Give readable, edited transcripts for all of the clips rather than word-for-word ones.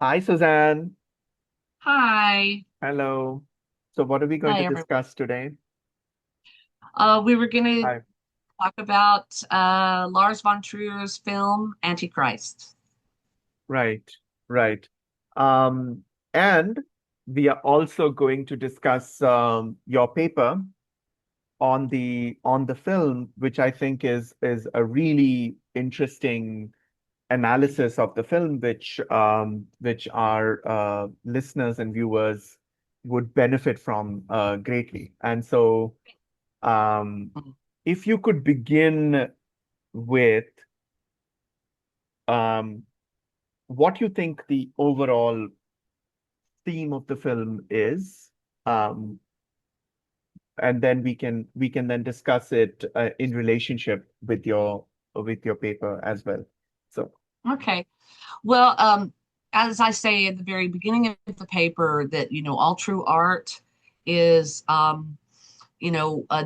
Hi, Suzanne. Hi. Hello. So, what are we going Hi, to everyone. discuss today? We were going to Hi. talk about Lars von Trier's film Antichrist. Right, right. Um, and we are also going to discuss your paper on the film, which I think is a really interesting analysis of the film, which our listeners and viewers would benefit from greatly. And so, um, Mhm. if you could begin with um, what you think the overall theme of the film is, um, and then we can then discuss it in relationship with your paper as well. So, Okay. Well, as I say at the very beginning of the paper, that, all true art is,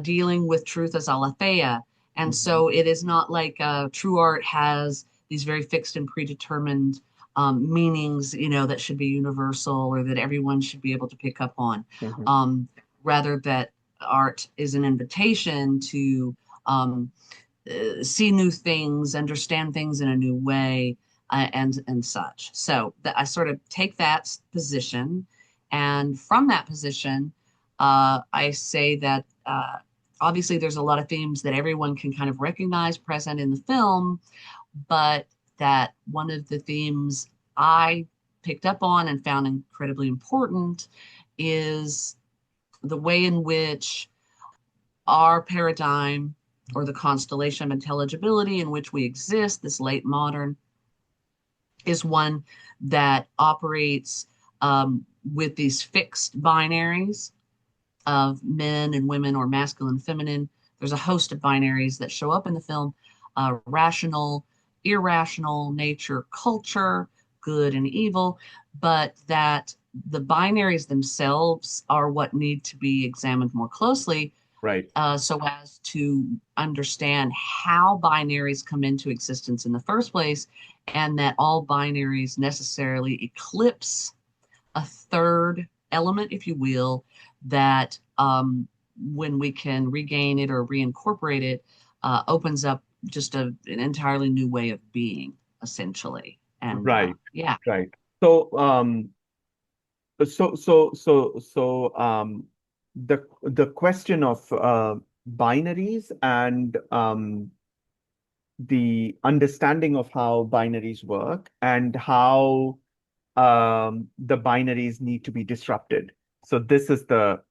dealing with truth as aletheia. And mhm, so it is not like true art has these very fixed and predetermined meanings, that should be universal or that everyone should be able to pick up on. mhm, Um, Rather, that art is an invitation to um, see new things, understand things in a new way, and such. So that I sort of take that position, and from that position, I say that obviously there's a lot of themes that everyone can kind of recognize present in the film, but that one of the themes I picked up on and found incredibly important is the way in which our paradigm or the constellation of intelligibility in which we exist, this late modern, is one that operates with these fixed binaries of men and women or masculine, feminine. There's a host of binaries that show up in the film: rational, irrational, nature, culture, good and evil, but that the binaries themselves are what need to be examined more closely right, so as to understand how binaries come into existence in the first place, and that all binaries necessarily eclipse a third element, if you will, that when we can regain it or reincorporate it, opens up just an entirely new way of being, essentially. And right, yeah, right. So, so the question of binaries and the understanding of how binaries work and how the binaries need to be disrupted. So this is the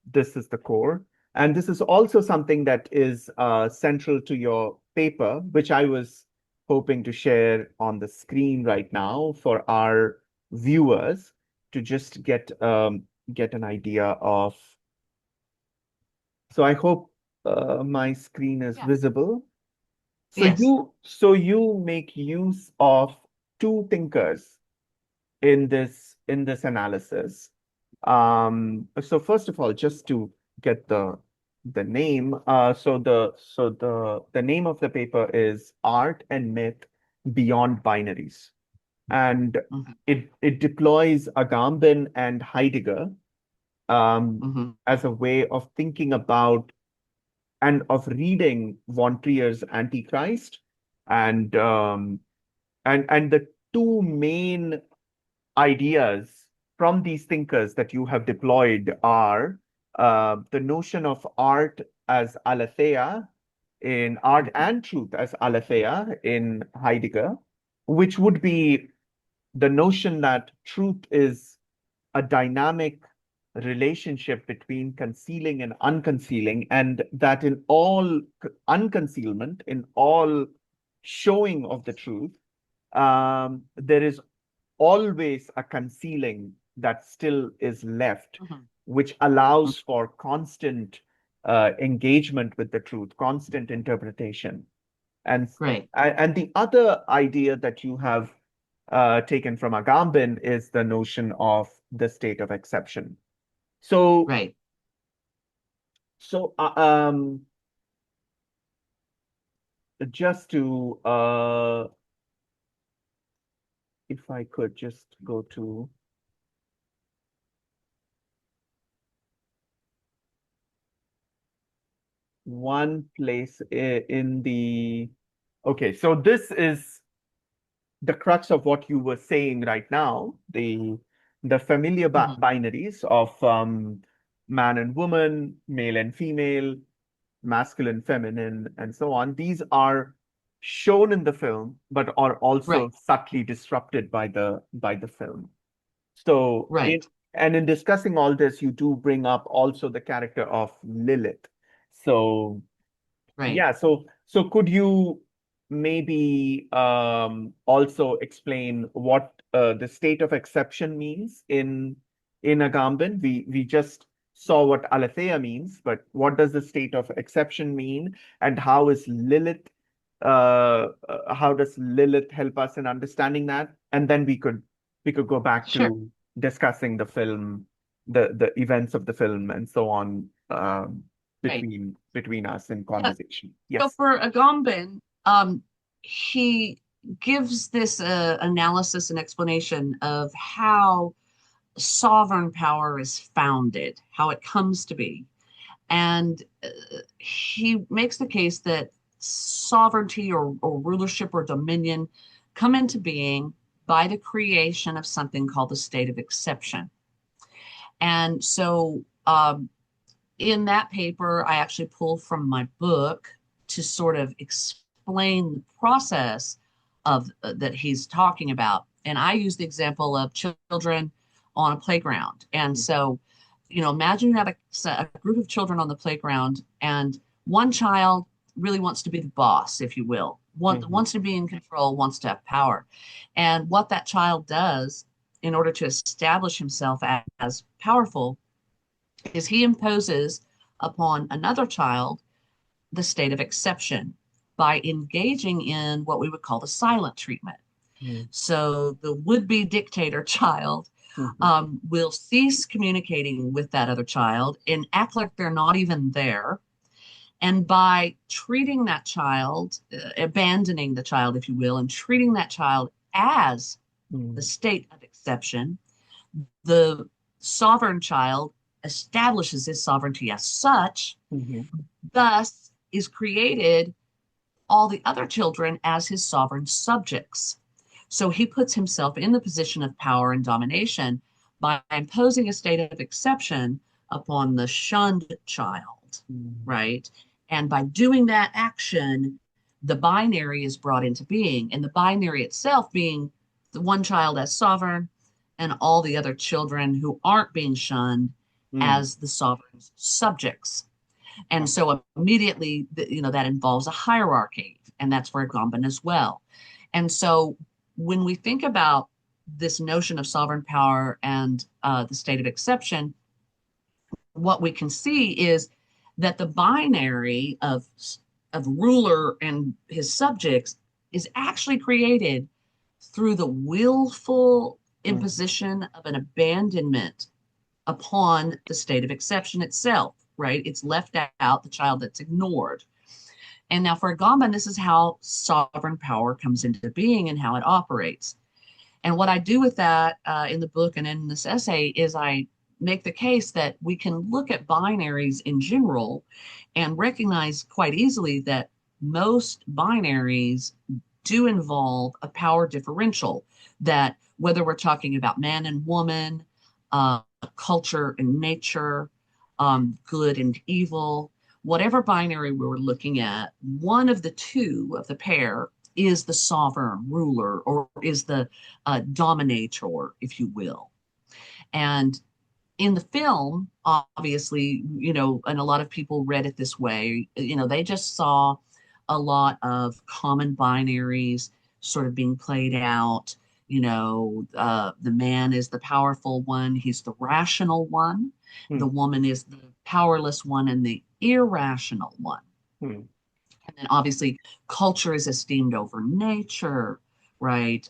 core, and this is also something that is central to your paper, which I was hoping to share on the screen right now for our viewers to just get an idea of. So I hope my screen is yeah, visible. yes, So you make use of two thinkers in this analysis. So first of all, just to get the name, the name of the paper is Art and Myth Beyond Binaries, and hmm it deploys Agamben and Heidegger um, hmm as a way of thinking about and of reading von Trier's Antichrist, and and the two main ideas from these thinkers that you have deployed are the notion of art as aletheia in art and truth as aletheia in Heidegger, which would be the notion that truth is a dynamic relationship between concealing and unconcealing, and that in all unconcealment, in all showing of the truth, there is always a concealing that still is left, hmm which allows for constant engagement with the truth, constant interpretation. And, great, and the other idea that you have taken from Agamben is the notion of the state of exception. So, great. so just to if I could just go to one place in the, okay, so this is the crux of what you were saying right now, the familiar Mhm. binaries of man and woman, male and female, masculine, feminine, and so on. These are shown in the film, but are also Right, subtly disrupted by the film. So right, in discussing all this, you do bring up also the character of Lilith. So right. yeah, so could you maybe also explain what the state of exception means in Agamben? We just saw what aletheia means, but what does the state of exception mean, and how does Lilith help us in understanding that? And then we could go back Sure. to discussing the film, the events of the film, and so on. Right. Between us in Yeah. conversation. So Yes. for Agamben, he gives this analysis and explanation of how sovereign power is founded, how it comes to be. And he makes the case that sovereignty or rulership or dominion come into being by the creation of something called the state of exception. And so in that paper, I actually pull from my book to sort of explain the process of that he's talking about. And I use the example of children on a playground. And so, imagine you have a group of children on the playground, and one child really wants to be the boss, if you will, Mhm. wants to be in control, wants to have power. And what that child does in order to establish himself as powerful is he imposes upon another child the state of exception by engaging in what we would call the silent treatment. Mhm. So the would be dictator child Mhm. will cease communicating with that other child and act like they're not even there. And by treating that child, abandoning the child, if you will, and treating that child as the Mhm. state of exception, the sovereign child establishes his sovereignty as such, Mhm. thus is created all the other children as his sovereign subjects. So he puts himself in the position of power and domination by imposing a state of exception upon the shunned child, Mhm. right? And by doing that action, the binary is brought into being, and the binary itself being the one child as sovereign and all the other children who aren't being shunned Mhm. as the sovereign's subjects. And Okay. so immediately, that involves a hierarchy, and that's for Agamben as well. And so when we think about this notion of sovereign power and the state of exception, what we can see is that the binary of ruler and his subjects is actually created through the willful Mhm. imposition of an abandonment upon the state of exception itself, right? It's left out, the child that's ignored. And now for Agamben, this is how sovereign power comes into being and how it operates. And what I do with that in the book and in this essay is I make the case that we can look at binaries in general and recognize quite easily that most binaries do involve a power differential, that whether we're talking about man and woman, uh, culture and nature, good and evil, whatever binary we were looking at, one of the two of the pair is the sovereign ruler or is the dominator, if you will. And in the film, obviously, and a lot of people read it this way, they just saw a lot of common binaries sort of being played out. The man is the powerful one, he's the rational one. The Mhm. woman is the powerless one and the irrational one. Mhm. And then obviously, culture is esteemed over nature, right?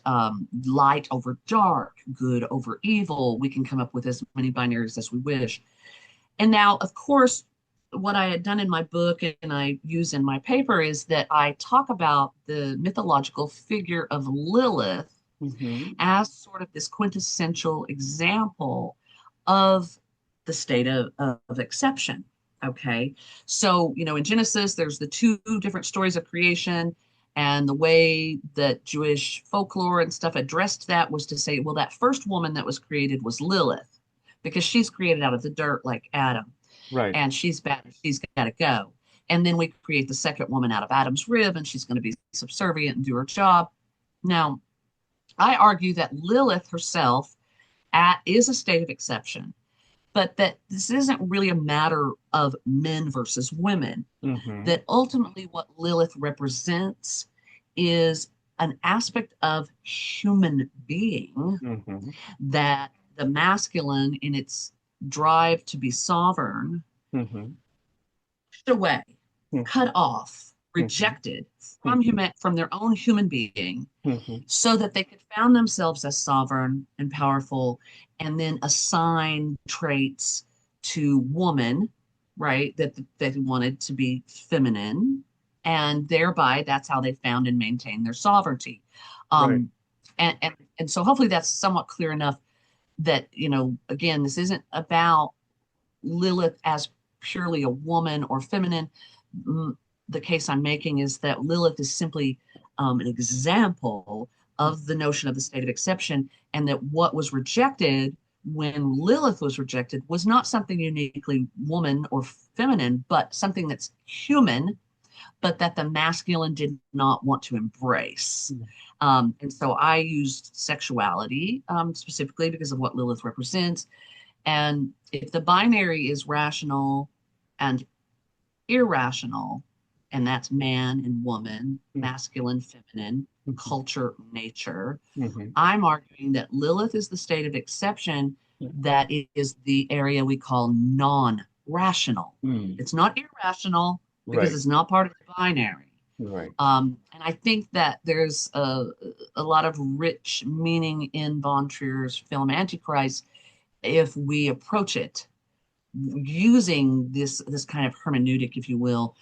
Light over dark, good over evil. We can come up with as many binaries as we wish. And now, of course, what I had done in my book and I use in my paper is that I talk about the mythological figure of Lilith Mm-hmm. as sort of this quintessential example of the state of exception. Okay. So, in Genesis, there's the two different stories of creation. And the way that Jewish folklore and stuff addressed that was to say, well, that first woman that was created was Lilith, because she's created out of the dirt like Adam, Right. and she's bad, she's got to go. And then we create the second woman out of Adam's rib, and she's going to be subservient and do her job. Now, I argue that Lilith herself is a state of exception, but that this isn't really a matter of men versus women. Mm-hmm. That ultimately, what Lilith represents is an aspect of human being Mm-hmm. that the masculine, in its drive to be sovereign, Mm-hmm. pushed away, cut off, Mm-hmm. rejected from their own human being, Mm-hmm. so that they could found themselves as sovereign and powerful, and then assign traits to woman, right, that they wanted to be feminine, and thereby that's how they found and maintained their sovereignty. Right. um and so hopefully that's somewhat clear enough that, again, this isn't about Lilith as purely a woman or feminine. The case I'm making is that Lilith is simply an example of the notion of the state of exception, and that what was rejected when Lilith was rejected was not something uniquely woman or feminine, but something that's human, but that the masculine did not want to embrace. And so I used sexuality specifically because of what Lilith represents. And if the binary is rational and irrational, and that's man and woman, masculine, feminine, Mm-hmm. culture, nature, Mm-hmm. I'm arguing that Lilith is the state of exception, that is the area we call non rational. Mm. It's not irrational because Right. it's not part of the binary. Right. And I think that there's a lot of rich meaning in Von Trier's film Antichrist if we approach it using this kind of hermeneutic, if you will,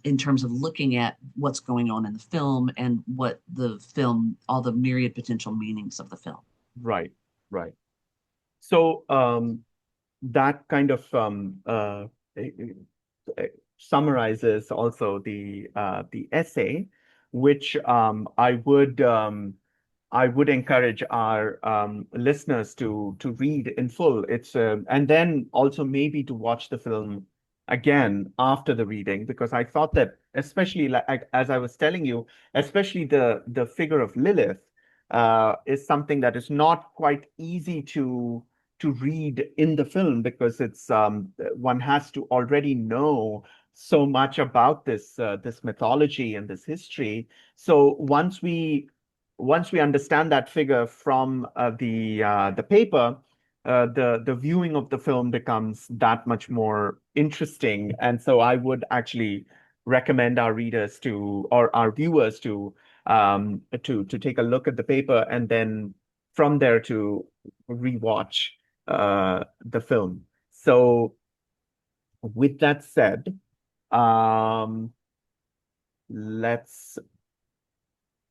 in terms of looking at what's going on in the film and what the film, all the myriad potential meanings of the film. Right. Right. So that kind of eh, eh, summarizes also the essay, which I would encourage our listeners to read in full. It's and then also maybe to watch the film again after the reading, because I thought that, especially as I was telling you, especially the figure of Lilith is something that is not quite easy to read in the film, because it's one has to already know so much about this mythology and this history. So once we understand that figure from the paper, the viewing of the film becomes that much more interesting. And so I would actually recommend our readers to, or our viewers to take a look at the paper, and then from there to rewatch the film. So with that said, um, let's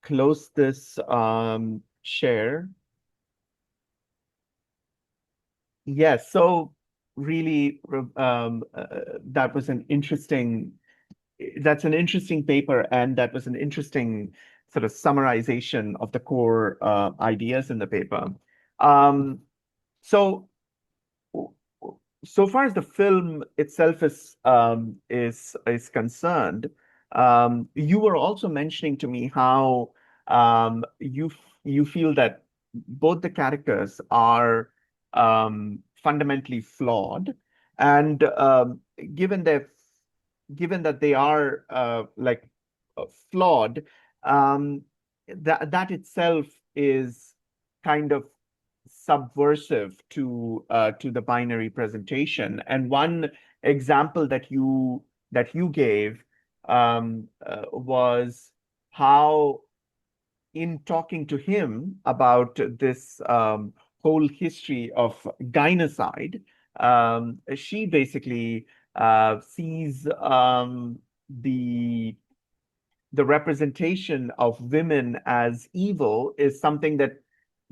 close this share. Yes, so really, that was an interesting, that's an interesting paper, and that was an interesting sort of summarization of the core ideas in the paper. Um, so so far as the film itself is concerned, you were also mentioning to me how you feel that both the characters are fundamentally flawed, and given their given that they are flawed, that itself is kind of subversive to the binary presentation. And one example that you gave was how, in talking to him about this whole history of gynocide, she basically sees the the representation of women as evil is something that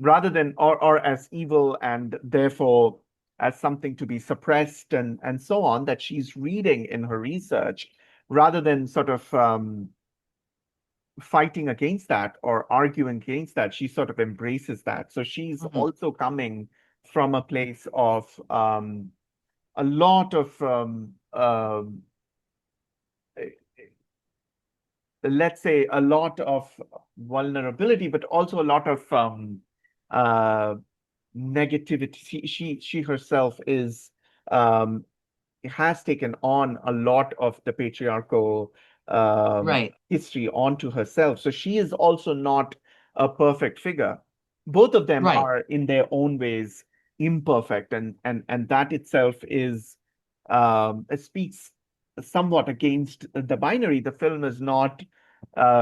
rather than or as evil and therefore as something to be suppressed and so on that she's reading in her research rather than sort of fighting against that or arguing against that, she sort of embraces that. So she's Mhm. also coming from a place of a lot of let's say a lot of vulnerability, but also a lot of uh, negativity. She herself is um, has taken on a lot of the patriarchal Right, history onto herself. So she is also not a perfect figure. Both of them right, are in their own ways imperfect, and that itself is it speaks somewhat against the binary. The film is not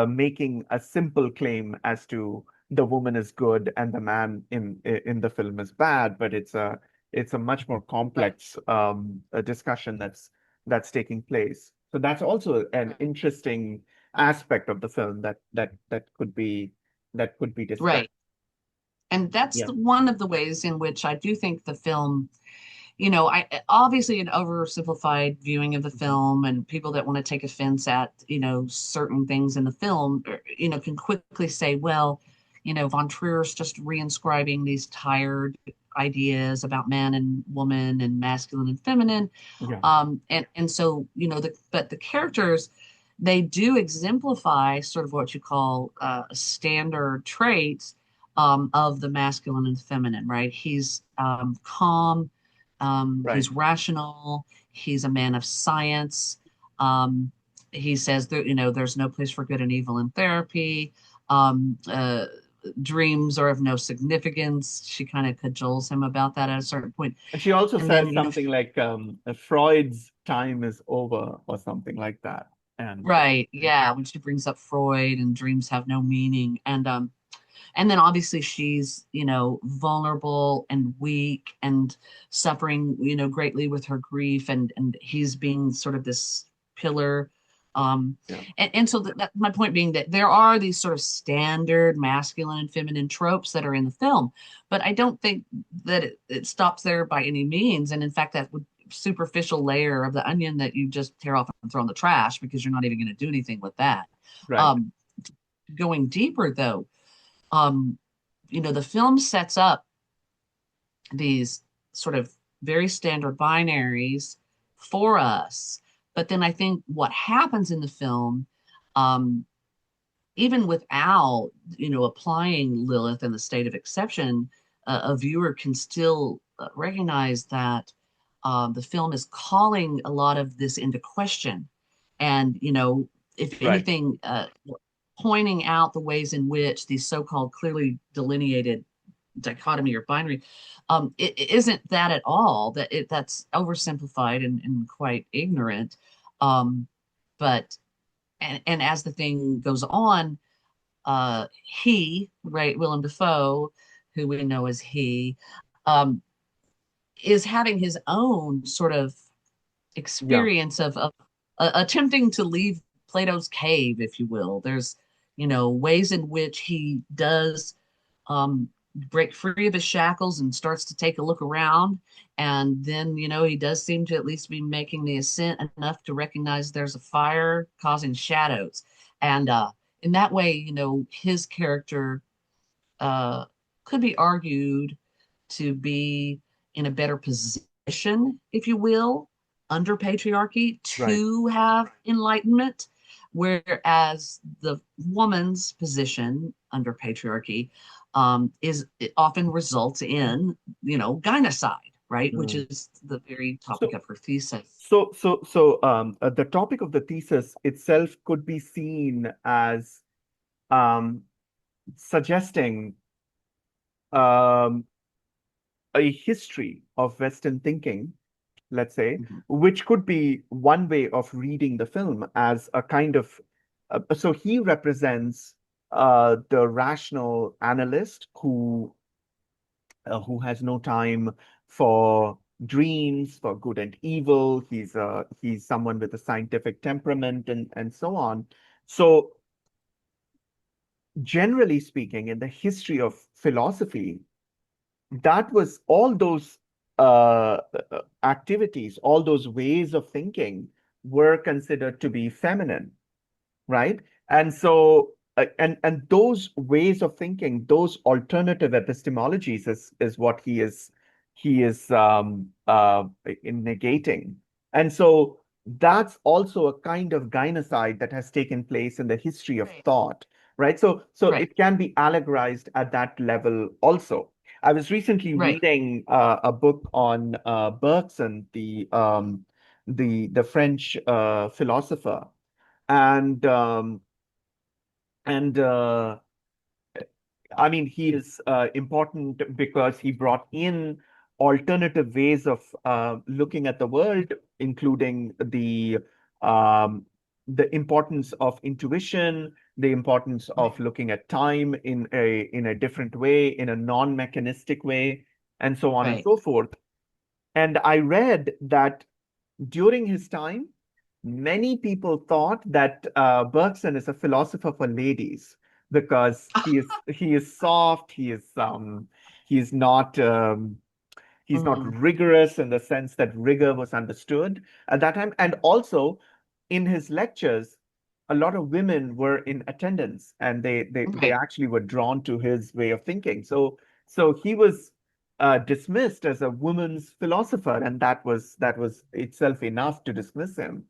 making a simple claim as to the woman is good and the man in the film is bad, but it's a much more right, complex discussion that's taking place. So that's also an right. interesting aspect of the film that could be discussed. Right. And that's Yeah, one of the ways in which I do think the film, I obviously an oversimplified viewing of the mhm, film and people that want to take offense at, certain things in the film, can quickly say, well, Von Trier's just reinscribing these tired ideas about man and woman and masculine and feminine. yeah, And so, but the characters, they do exemplify sort of what you call standard traits of the masculine and feminine, right? He's calm, right. he's rational, he's a man of science. He says that, there's no place for good and evil in therapy. Um, uh, Dreams are of no significance. She kind of cajoles him about that at a certain point. And she also And then, says something like Freud's time is over or something like that. And right, yeah, when she brings up Freud and dreams have no meaning. And then obviously she's, vulnerable and weak and suffering, greatly with her grief, and he's being sort of this pillar. yeah, And so my point being that there are these sort of standard masculine and feminine tropes that are in the film, but I don't think that it stops there by any means. And in fact, that would superficial layer of the onion that you just tear off and throw in the trash because you're not even going to do anything with that. right, Um, Going deeper though, um, the film sets up these sort of very standard binaries for us. But then I think what happens in the film, um, even without, applying Lilith in the state of exception, a viewer can still recognize that the film is calling a lot of this into question. And, if right, anything, pointing out the ways in which these so-called clearly delineated dichotomy or binary, it isn't that at all. That's oversimplified and quite ignorant. Um, but and as the thing goes on, right, Willem Dafoe, who we know as he, um, is having his own sort of yeah, experience of attempting to leave Plato's cave, if you will. There's, ways in which he does break free of his shackles and starts to take a look around. And then, he does seem to at least be making the ascent enough to recognize there's a fire causing shadows. And in that way, his character uh, could be argued to be in a better position, if you will, under patriarchy right. to have enlightenment, whereas the woman's position under patriarchy is it often results in, gynocide, right, which Mm. is the very topic So of her thesis. the topic of the thesis itself could be seen as um, suggesting um, a history of Western thinking, let's say, Mhm. which could be one way of reading the film as a kind of. So he represents the rational analyst who has no time for dreams, for good and evil. He's someone with a scientific temperament and so on. So generally speaking, in the history of philosophy, that was all those activities, all those ways of thinking were considered to be feminine, right? And so, and those ways of thinking, those alternative epistemologies is what he is in negating. And so that's also a kind of gynocide that has taken place in the history of Right. thought, right? So Right. it can be allegorized at that level also. I was recently Right. reading a book on Bergson, the French philosopher, and and I mean, he is important because he brought in alternative ways of looking at the world, including um, the importance of intuition, the importance Right. of looking at time in a different way, in a non-mechanistic way, and so on and Right. so forth. And I read that during his time, many people thought that Bergson is a philosopher for ladies because he is soft, he is not he's not Mhm. rigorous in the sense that rigor was understood at that time. And also in his lectures, a lot of women were in attendance and they Right. actually were drawn to his way of thinking. So he was dismissed as a woman's philosopher, and that was itself enough to dismiss him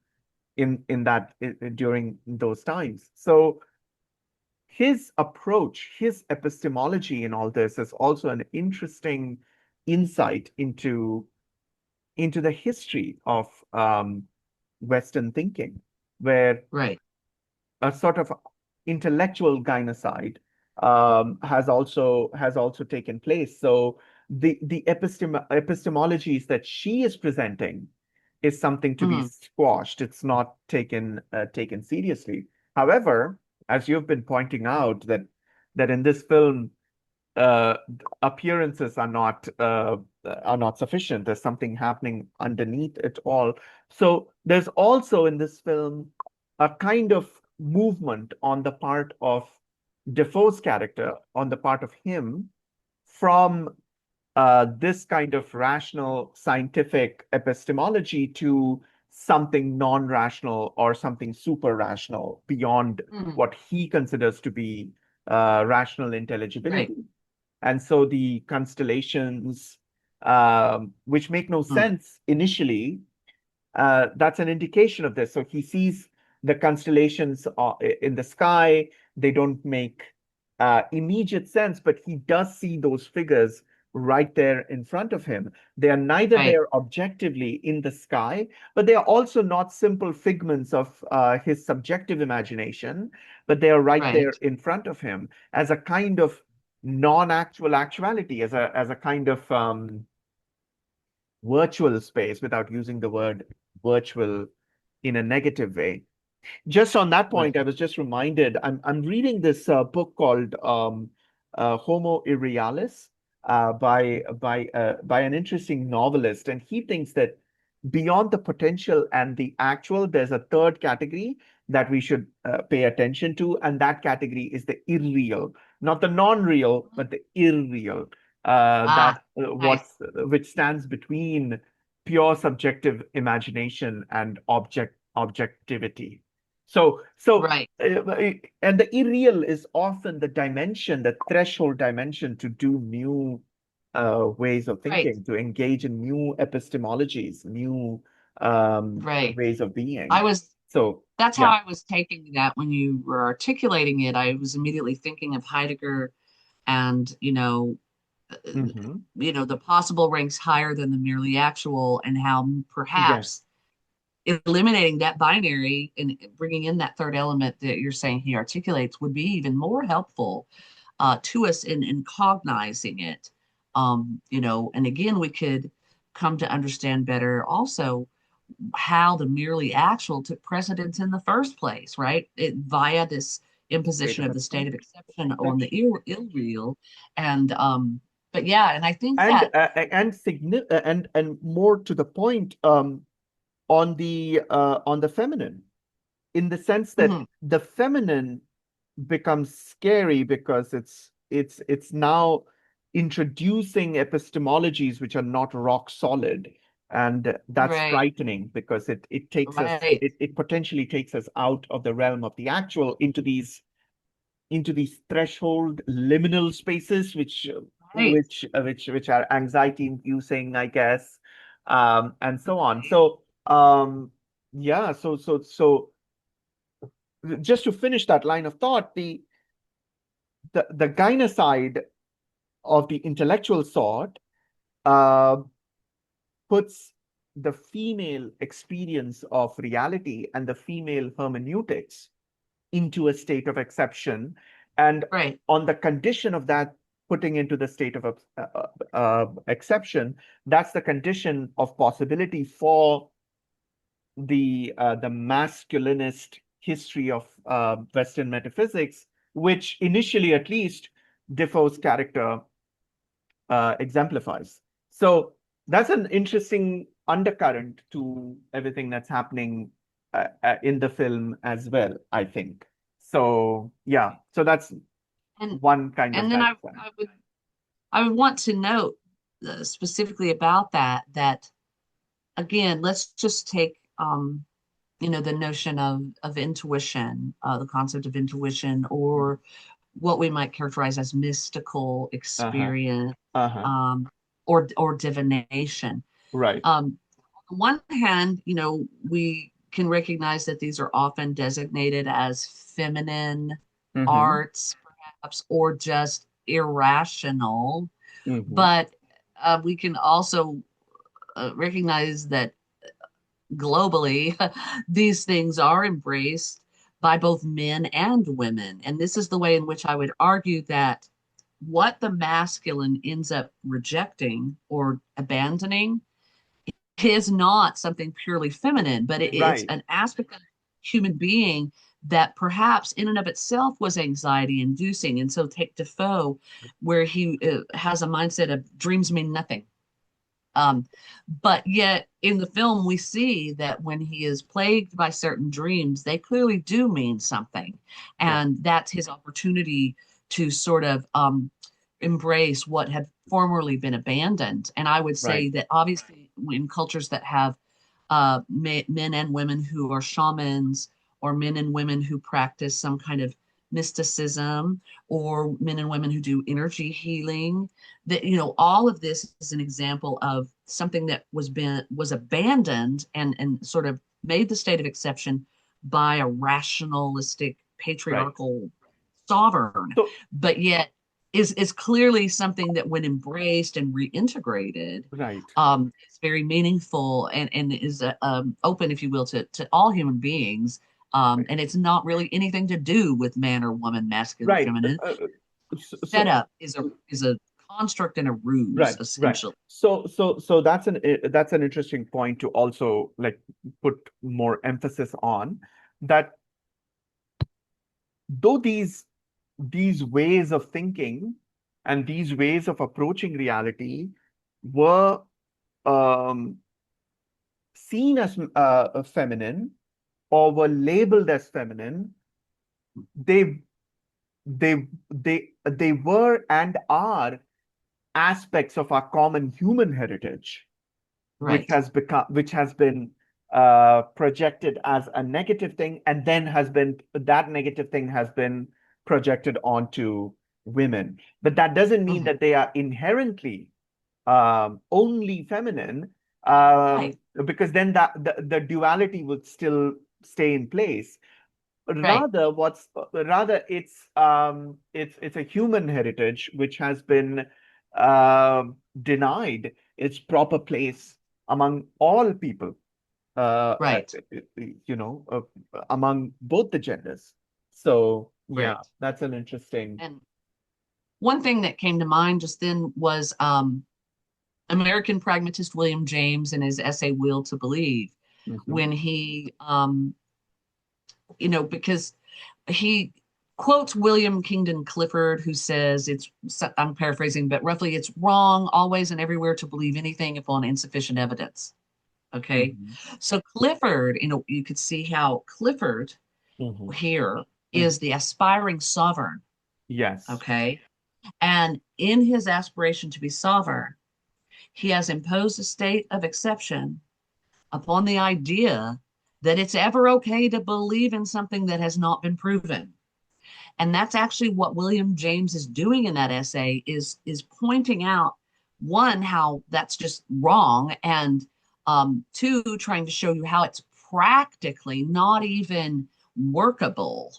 during those times. So his approach, his epistemology in all this is also an interesting insight into the history of Western thinking, where Right. a sort of intellectual gynocide has also taken place. So the epistemologies that she is presenting is something to be Mhm. squashed. It's not taken seriously. However, as you've been pointing out, that in this film uh, appearances are not sufficient. There's something happening underneath it all. So there's also in this film a kind of movement on the part of Defoe's character, on the part of him, from this kind of rational scientific epistemology to something non-rational or something super rational beyond Mhm. what he considers to be rational Right. intelligibility. And so the constellations, which make no Mm. sense initially, that's an indication of this. So he sees the constellations in the sky. They don't make immediate sense, but he does see those figures right there in front of him. They are neither Right. there objectively in the sky, but they are also not simple figments of his subjective imagination, but they are right there Right. in front of him as a kind of non-actual actuality, as a kind of virtual space without using the word virtual in a negative way. Just on that Right. point, I was just reminded, I'm reading this book called Homo Irrealis by an interesting novelist, and he thinks that beyond the potential and the actual, there's a third category that we should pay attention to, and that category is the irreal, not the non-real, but the irreal. That Ah, nice. which stands between pure subjective imagination and objectivity. So, Right. and the irreal is often the dimension, the threshold dimension to do new ways of Right. thinking, to engage in new epistemologies, new Right. ways of I being. was, So, that's how yeah. I was taking that when you were articulating it. I was immediately thinking of Heidegger and, uh, Hmm. the possible ranks higher than the merely actual, and how Yes, perhaps eliminating that binary and bringing in that third element that you're saying he articulates would be even more helpful to us in cognizing it. And again, we could come to understand better also how the merely actual took precedence in the first place, right? Via this state imposition of of the state of on the exception. ill-real. And but yeah, and I think And that and more to the point, on the feminine, in the sense that mhm, the feminine becomes scary because it's now introducing epistemologies which are not rock solid, and that's Right, frightening because it takes us right, it potentially takes us out of the realm of the actual into these threshold liminal spaces right, which are anxiety inducing, I guess, and so on. right. So yeah, so just to finish that line of thought, the gynoecide of the intellectual sort uh, puts the female experience of reality and the female hermeneutics into a state of exception. And Right. on the condition of that putting into the state of exception, that's the condition of possibility for the masculinist history of Western metaphysics, which initially, at least, Defoe's character exemplifies. So that's an interesting undercurrent to everything that's happening in the film as well, I think. So yeah, so that's And one kind of and then diagram. I would want to note specifically about that again, let's just take the notion of intuition, the concept of intuition, or what we might characterize as mystical Uh-huh. experience, Uh-huh. um, or divination. Right. On one hand, we can recognize that these are often designated as feminine Mm-hmm. arts, perhaps, or just irrational. Mm-hmm. But we can also recognize that globally, these things are embraced by both men and women. And this is the way in which I would argue that what the masculine ends up rejecting or abandoning is not something purely feminine, but it's Right. an aspect of human being that perhaps in and of itself was anxiety inducing. And so take Defoe, where he has a mindset of dreams mean nothing. But yet in the film, we see that when he is plagued by certain dreams, they clearly do mean something. Right. And that's his opportunity to sort of embrace what had formerly been abandoned. And I would Right. say that obviously in cultures that have men and women who are shamans, or men and women who practice some kind of mysticism, or men and women who do energy healing, that all of this is an example of something that was abandoned and sort of made the state of exception by a rationalistic Right. patriarchal sovereign, So but yet is clearly something that when embraced and reintegrated, right. it's very meaningful and is open, if you will, to all human beings. Right. And it's not really anything to do with man or woman, masculine or Right. feminine. So Setup is a construct and a ruse, right, right. essentially. So that's an interesting point to also like put more emphasis on that though these ways of thinking and these ways of approaching reality were um, seen as feminine or were labeled as feminine, they they were and are aspects of our common human heritage, Right. which has been projected as a negative thing, and then has been that negative thing has been projected onto women. But that doesn't mean Mhm. that they are inherently only feminine, Right. because then the duality would still stay in place. Right. Rather it's a human heritage which has been denied its proper place among all people, uh, uh, Right. you know, among both the genders. So yeah, Right. that's an interesting. And one thing that came to mind just then was American pragmatist William James in his essay Will to Believe, Mhm. when he because he quotes William Kingdon Clifford, who says I'm paraphrasing, but roughly it's wrong always and everywhere to believe anything upon insufficient evidence. Okay. Mhm. So Clifford, you could see how Clifford Mhm. here Mm. is the aspiring sovereign. Yes. Okay. And in his aspiration to be sovereign, he has imposed a state of exception upon the idea that it's ever okay to believe in something that has not been proven. And that's actually what William James is doing in that essay is pointing out one, how that's just wrong, and two, trying to show you how it's practically not even workable,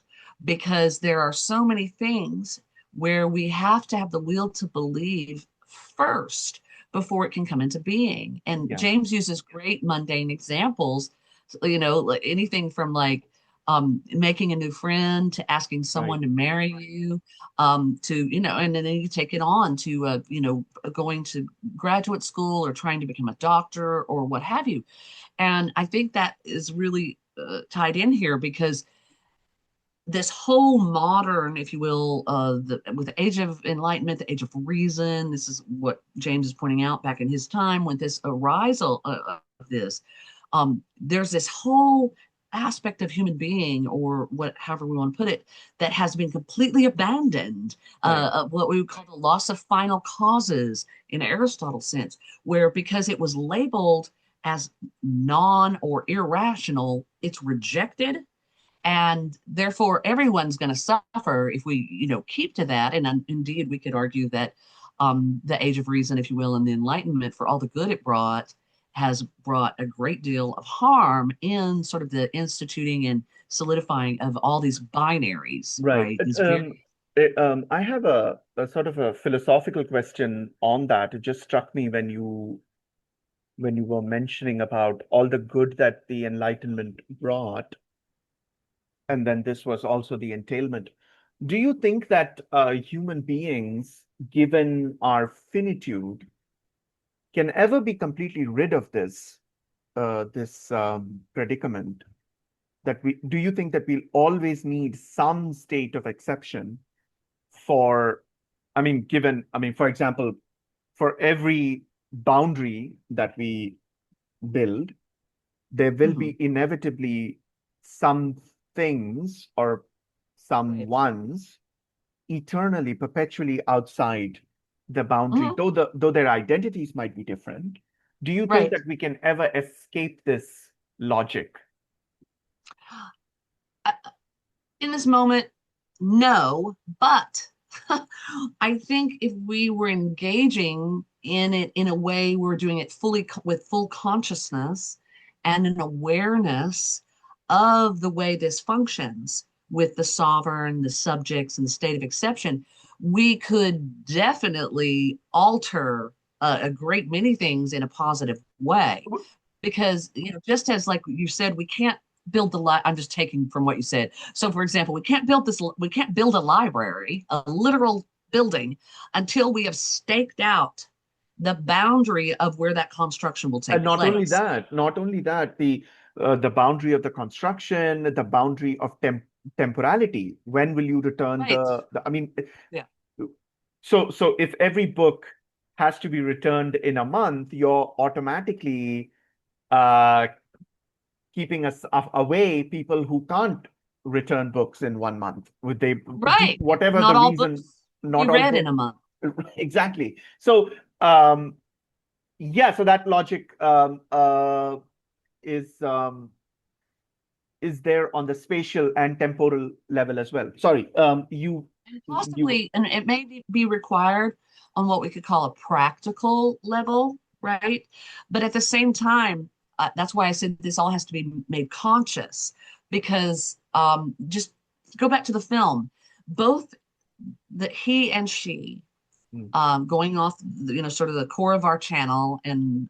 because there are so many things where we have to have the will to believe first before it can come into being. And Yeah. James uses great mundane examples, like anything from like making a new friend to asking Right. someone to marry you, to, and then you take it on to, going to graduate school or trying to become a doctor or what have you. And I think that is really tied in here, because this whole modern, if you will, with the age of enlightenment, the age of reason, this is what James is pointing out back in his time when this arisal of this, there's this whole aspect of human being, or what, however we want to put it, that has been completely abandoned, Right. what we would call the loss of final causes in Aristotle's sense, where because it was labeled as non or irrational, it's rejected, and therefore everyone's going to suffer if we keep to that. And indeed we could argue that the age of reason, if you will, and the enlightenment, for all the good it brought, has brought a great deal of harm in sort of the instituting and solidifying of all these binaries, Right. right? These very I have a sort of a philosophical question on that. It just struck me when you were mentioning about all the good that the Enlightenment brought, and then this was also the entailment. Do you think that human beings, given our finitude, can ever be completely rid of this predicament? That we do you think that we'll always need some state of exception for, for example, for every boundary that we build, there will mhm, be inevitably some things or some right. ones eternally, perpetually outside the boundary, Mhm, though their identities might be different. Do you think right. that we can ever escape this logic? Uh, in this moment, no, but I think if we were engaging in it in a way, we're doing it fully with full consciousness and an awareness of the way this functions with the sovereign, the subjects, and the state of exception, we could definitely alter a great many things in a positive way. Because, just as like you said, we can't build the I'm just taking from what you said. So for example, we can't build a library, a literal building, until we have staked out the boundary of where that construction will And take place. not only that, the boundary of the construction, the boundary of temporality. When will you return Right. Yeah. so if every book has to be returned in a month, you're automatically uh, keeping us away people who can't return books in 1 month. Would they, Right. whatever Not the all reason, books be not all read in books. a month. Exactly. So, yeah, so that logic is is there on the spatial and temporal level as well. Sorry, And you possibly, and it may be required on what we could call a practical level, right? But at the same time, that's why I said this all has to be made conscious, because just go back to the film, both the he and she, mm, going off, sort of the core of our channel, and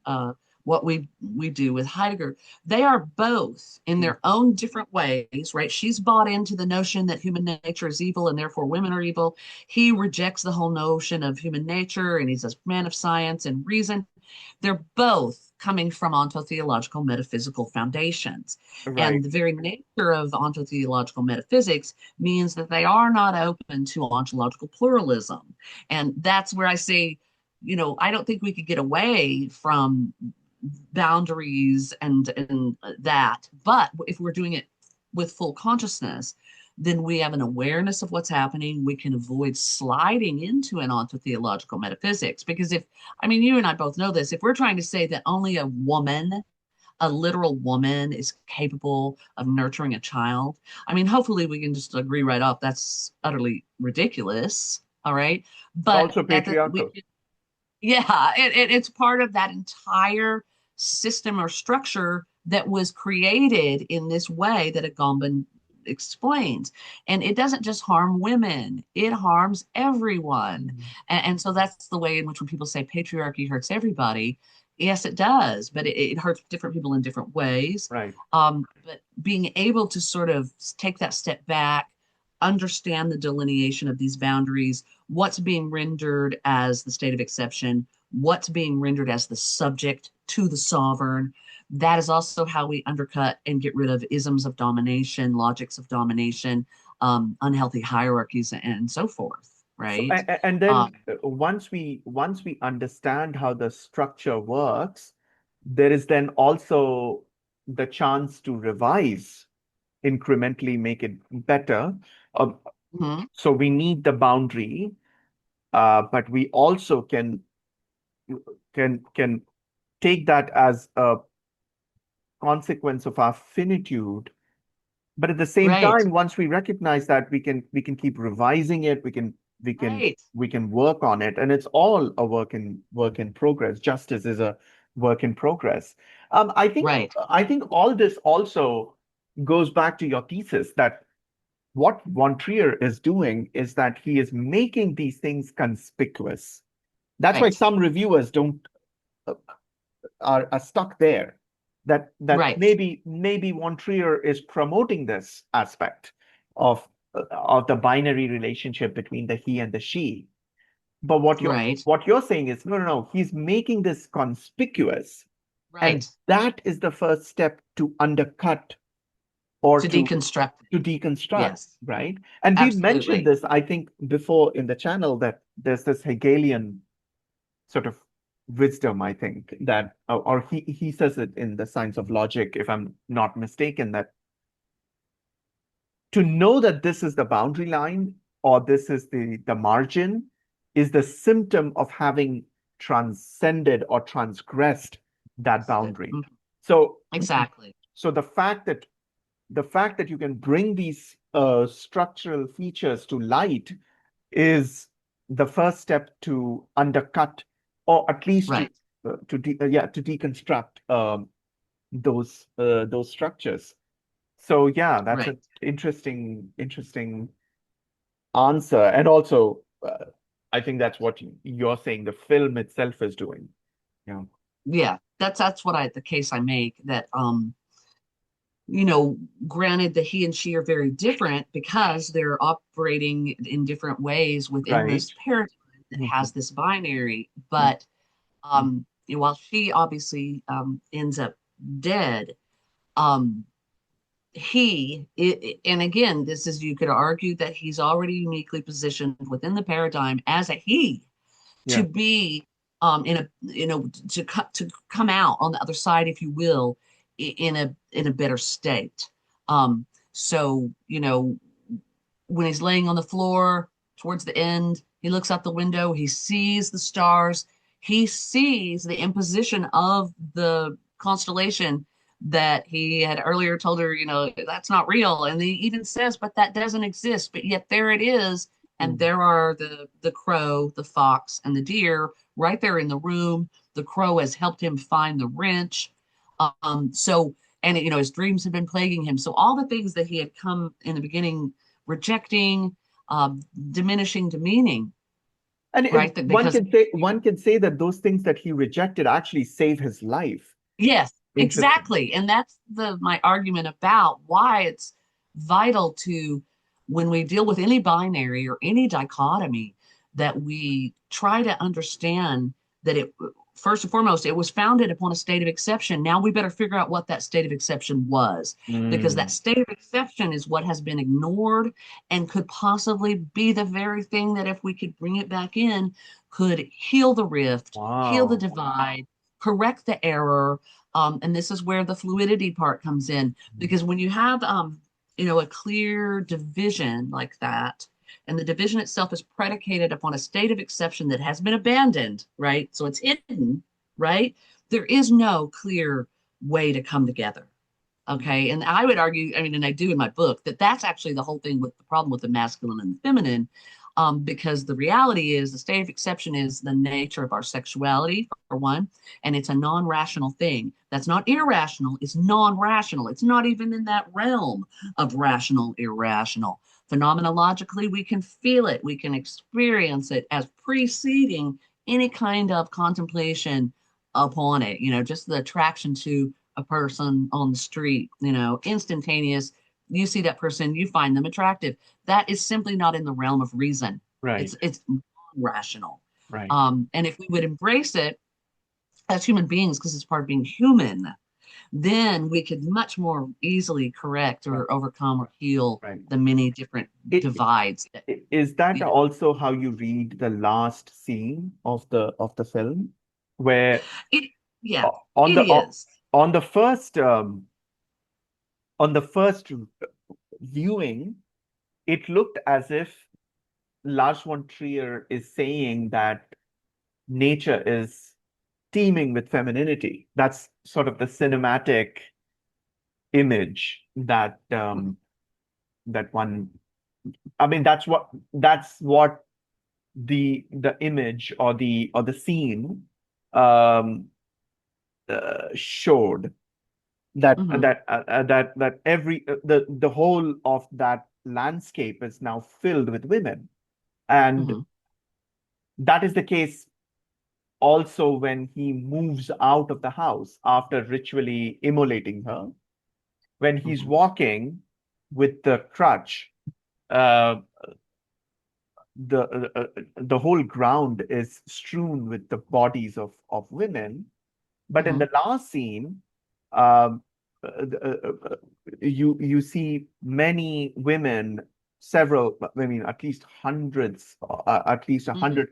what we do with Heidegger, they are both in mm, their own different ways, right? She's bought into the notion that human nature is evil and therefore women are evil. He rejects the whole notion of human nature, and he's a man of science and reason. They're both coming from ontotheological metaphysical foundations. right. And the very nature of ontotheological metaphysics means that they are not open to ontological pluralism. And that's where I say, I don't think we could get away from boundaries and that. But if we're doing it with full consciousness, then we have an awareness of what's happening. We can avoid sliding into and onto theological metaphysics. Because if, I mean, you and I both know this, if we're trying to say that only a woman, a literal woman, is capable of nurturing a child, I mean, hopefully we can just agree right off that's utterly ridiculous. All right. But Also patriarchal. yeah, it's part of that entire system or structure that was created in this way that Agamben explains. And it doesn't just harm women, it harms everyone. Mhm. And so that's the way in which when people say patriarchy hurts everybody, yes, it does, but it hurts different people in different ways. Right. But being able to sort of take that step back, understand the delineation of these boundaries, what's being rendered as the state of exception, what's being rendered as the subject to the sovereign. That is also how we undercut and get rid of isms of domination, logics of domination, unhealthy hierarchies, and so forth. So, Right? and Um, then once we understand how the structure works, there is then also the chance to revise, incrementally make it better. Uh, mhm. so we need the boundary, but we also can take that as a consequence of our finitude. But at the same Right, time, once we recognize that, we can keep revising it, we can right, we can work on it, and it's all a work in progress. Justice is a work in progress. I think right, I think all this also goes back to your thesis that what Von Trier is doing is that he is making these things conspicuous. That's why right, some reviewers don't uh, are stuck there. That right, maybe Von Trier is promoting this aspect of the binary relationship between the he and the she. But what you're right, what you're saying is no, no, no. He's making this conspicuous, and right. that is the first step to undercut or To to deconstruct. deconstruct, Yes, right? And we've mentioned absolutely. this, I think, before in the channel that there's this Hegelian sort of wisdom, I think, that, or he says it in the Science of Logic, if I'm not mistaken, that to know that this is the boundary line or this is the margin is the symptom of having transcended or transgressed that boundary. Mhm. So, Exactly. so the fact that you can bring these structural features to light is the first step to undercut, or at least Right, to deconstruct those structures. So yeah, that's right. an interesting answer, and also I think that's what you're saying. The film itself is doing. Yeah. Yeah, that's what I the case I make that you know, granted that he and she are very different because they're operating in different ways within Right. this paradigm that Mhm. has this binary, Mhm. but while she obviously ends up dead, um and again, this is, you could argue that he's already uniquely positioned within the paradigm as a he to Yeah. be in a, to come out on the other side, if you will, in a better state. So when he's laying on the floor towards the end, he looks out the window, he sees the stars, he sees the imposition of the constellation that he had earlier told her, that's not real. And he even says, but that doesn't exist. But yet there it is. And Mm. there are the crow, the fox, and the deer right there in the room. The crow has helped him find the wrench. So, and his dreams have been plaguing him. So all the things that he had come in the beginning rejecting, diminishing, demeaning, And right? one Because can say that those things that he rejected actually saved his life. yes, Interesting. exactly. And that's my argument about why it's vital to, when we deal with any binary or any dichotomy, that we try to understand that it, first and foremost, it was founded upon a state of exception. Now we better figure out what that state of exception was, because that Mm. state of exception is what has been ignored and could possibly be the very thing that, if we could bring it back in, could heal the rift, heal the Wow. divide, correct the error. And this is where the fluidity part comes in, because when you have a clear division like that, and the division itself is predicated upon a state of exception that has been abandoned, right? So it's hidden, right? There is no clear way to come together. Okay. And I would argue, I mean, and I do in my book, that that's actually the whole thing with the problem with the masculine and the feminine, because the reality is the state of exception is the nature of our sexuality, for one, and it's a non rational thing. That's not irrational, it's non rational. It's not even in that realm of rational, irrational. Phenomenologically, we can feel it, we can experience it as preceding any kind of contemplation upon it, just the attraction to a person on the street, instantaneous. You see that person, you find them attractive. That is simply not in the realm of reason. Right. It's rational. Right. And if we would embrace it as human beings, because it's part of being human, then we could much more easily correct Right. or overcome or heal Right. the many different It, divides that, is that you know. also how you read the last scene of the film, where It, yeah, o- on it the is. on the first viewing, it looked as if Lars von Trier is saying that nature is teeming with femininity. That's sort of the cinematic image that one. I mean, that's what the image or the scene um, showed Mhm, that every the whole of that landscape is now filled with women, and mhm, that is the case also when he moves out of the house after ritually immolating her. When he's mhm, walking with the crutch, uh, the whole ground is strewn with the bodies of women. But in mhm, the last scene, um, you see many women, several, I mean, at least hundreds, at least a mhm. hundred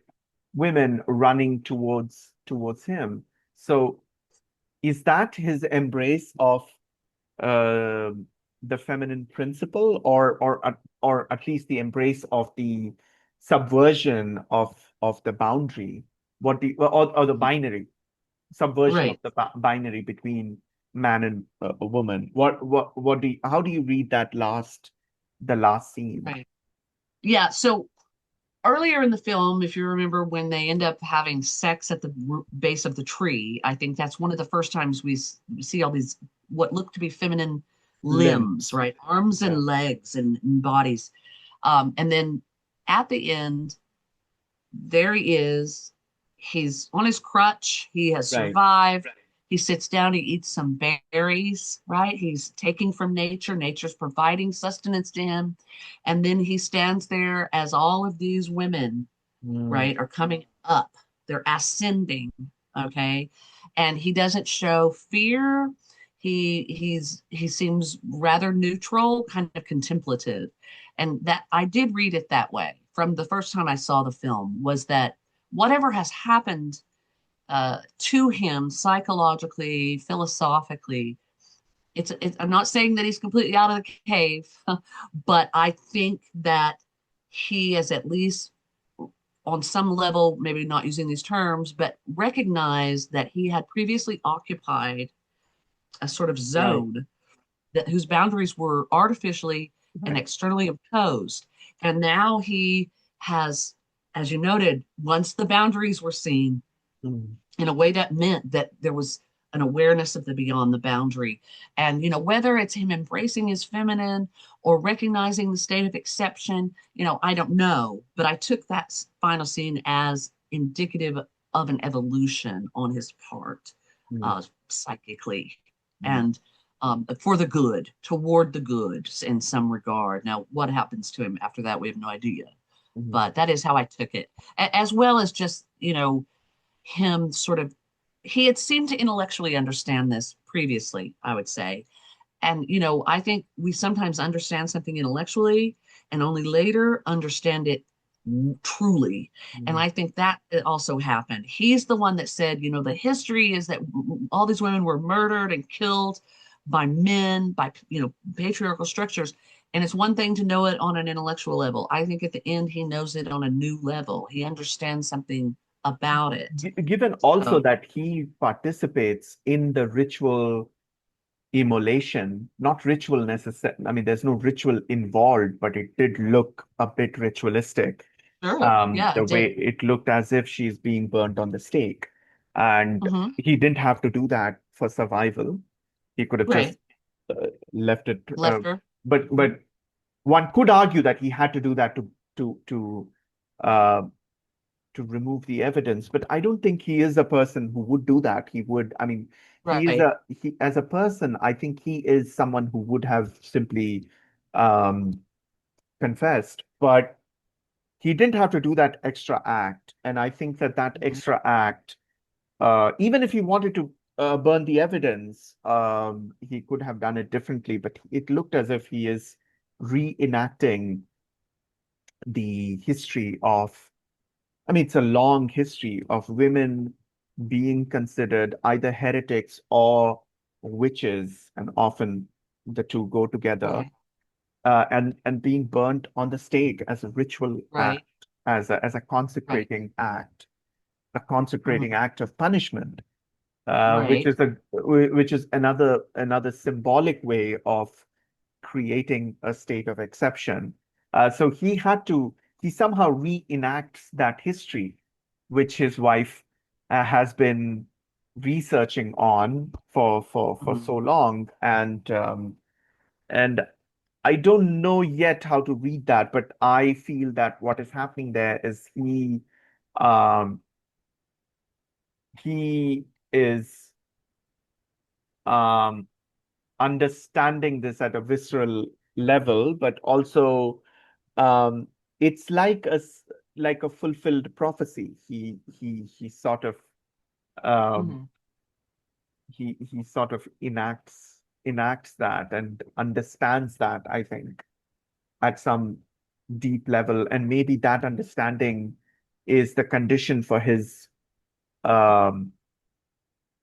women running towards him. So is that his embrace of uh, the feminine principle, or at least the embrace of the subversion of the boundary, or the binary, subversion of Right. the binary between man and a woman? How do you read the last scene? Right. Yeah. So earlier in the film, if you remember when they end up having sex at the base of the tree, I think that's one of the first times we see all these what look to be feminine limbs, Limbs. right? Arms and Yeah. legs and bodies. And then at the end, there he is. He's on his crutch. He has Right. survived. He sits down, he eats some berries, right? He's taking from nature. Nature's providing sustenance to him. And then he stands there as all of these women, Mm. right, are coming up. They're ascending, okay? And he doesn't show fear. He seems rather neutral, kind of contemplative. And that I did read it that way from the first time I saw the film, was that whatever has happened to him psychologically, philosophically, I'm not saying that he's completely out of the cave, but I think that he has at least on some level, maybe not using these terms, but recognized that he had previously occupied a sort of Right. zone that whose boundaries were artificially and Right. externally imposed. And now he has, as you noted, once the boundaries were seen, Mm. in a way that meant that there was an awareness of the beyond the boundary. And, whether it's him embracing his feminine or recognizing the state of exception, I don't know. But I took that final scene as indicative of an evolution on his part, Mm. psychically. Mm. And for the good, toward the good in some regard. Now, what happens to him after that, we have no idea. Mm. But that is how I took it, as well as just, him sort of he had seemed to intellectually understand this previously, I would say. And I think we sometimes understand something intellectually and only later understand it truly. And Mm. I think that it also happened. He's the one that said, the history is that all these women were murdered and killed by men, by patriarchal structures. And it's one thing to know it on an intellectual level. I think at the end, he knows it on a new level. He understands something about it. Given also So, that he participates in the ritual immolation, not ritual necessarily. I mean, there's no ritual involved, but it did look a bit ritualistic. sure. Yeah, The it way did. it looked as if she's being burnt on the stake. And Hmm. he didn't have to do that for survival. He could have just Right. left it. Left her. Mhm. But one could argue that he had to do that to to uh, to remove the evidence. But I don't think he is a person who would do that. He would, I mean, Right. he as a person, I think he is someone who would have simply um, confessed, but he didn't have to do that extra act. And I think that that Mhm. extra act, even if he wanted to burn the evidence, he could have done it differently. But it looked as if he is reenacting the history of, I mean, it's a long history of women being considered either heretics or witches, and often the two go together, Right. and being burnt on the stake as a ritual act, Right. as a Right. consecrating act, a Mhm. consecrating act of punishment, Right. which is another symbolic way of creating a state of exception. So he somehow reenacts that history, which his wife has been researching on for Mhm. so long, and I don't know yet how to read that, but I feel that what is happening there is um, he is um, understanding this at a visceral level, but also um, it's like a fulfilled prophecy. He sort of um, Mhm. he sort of enacts that and understands that, I think, at some deep level, and maybe that understanding is the condition for his um,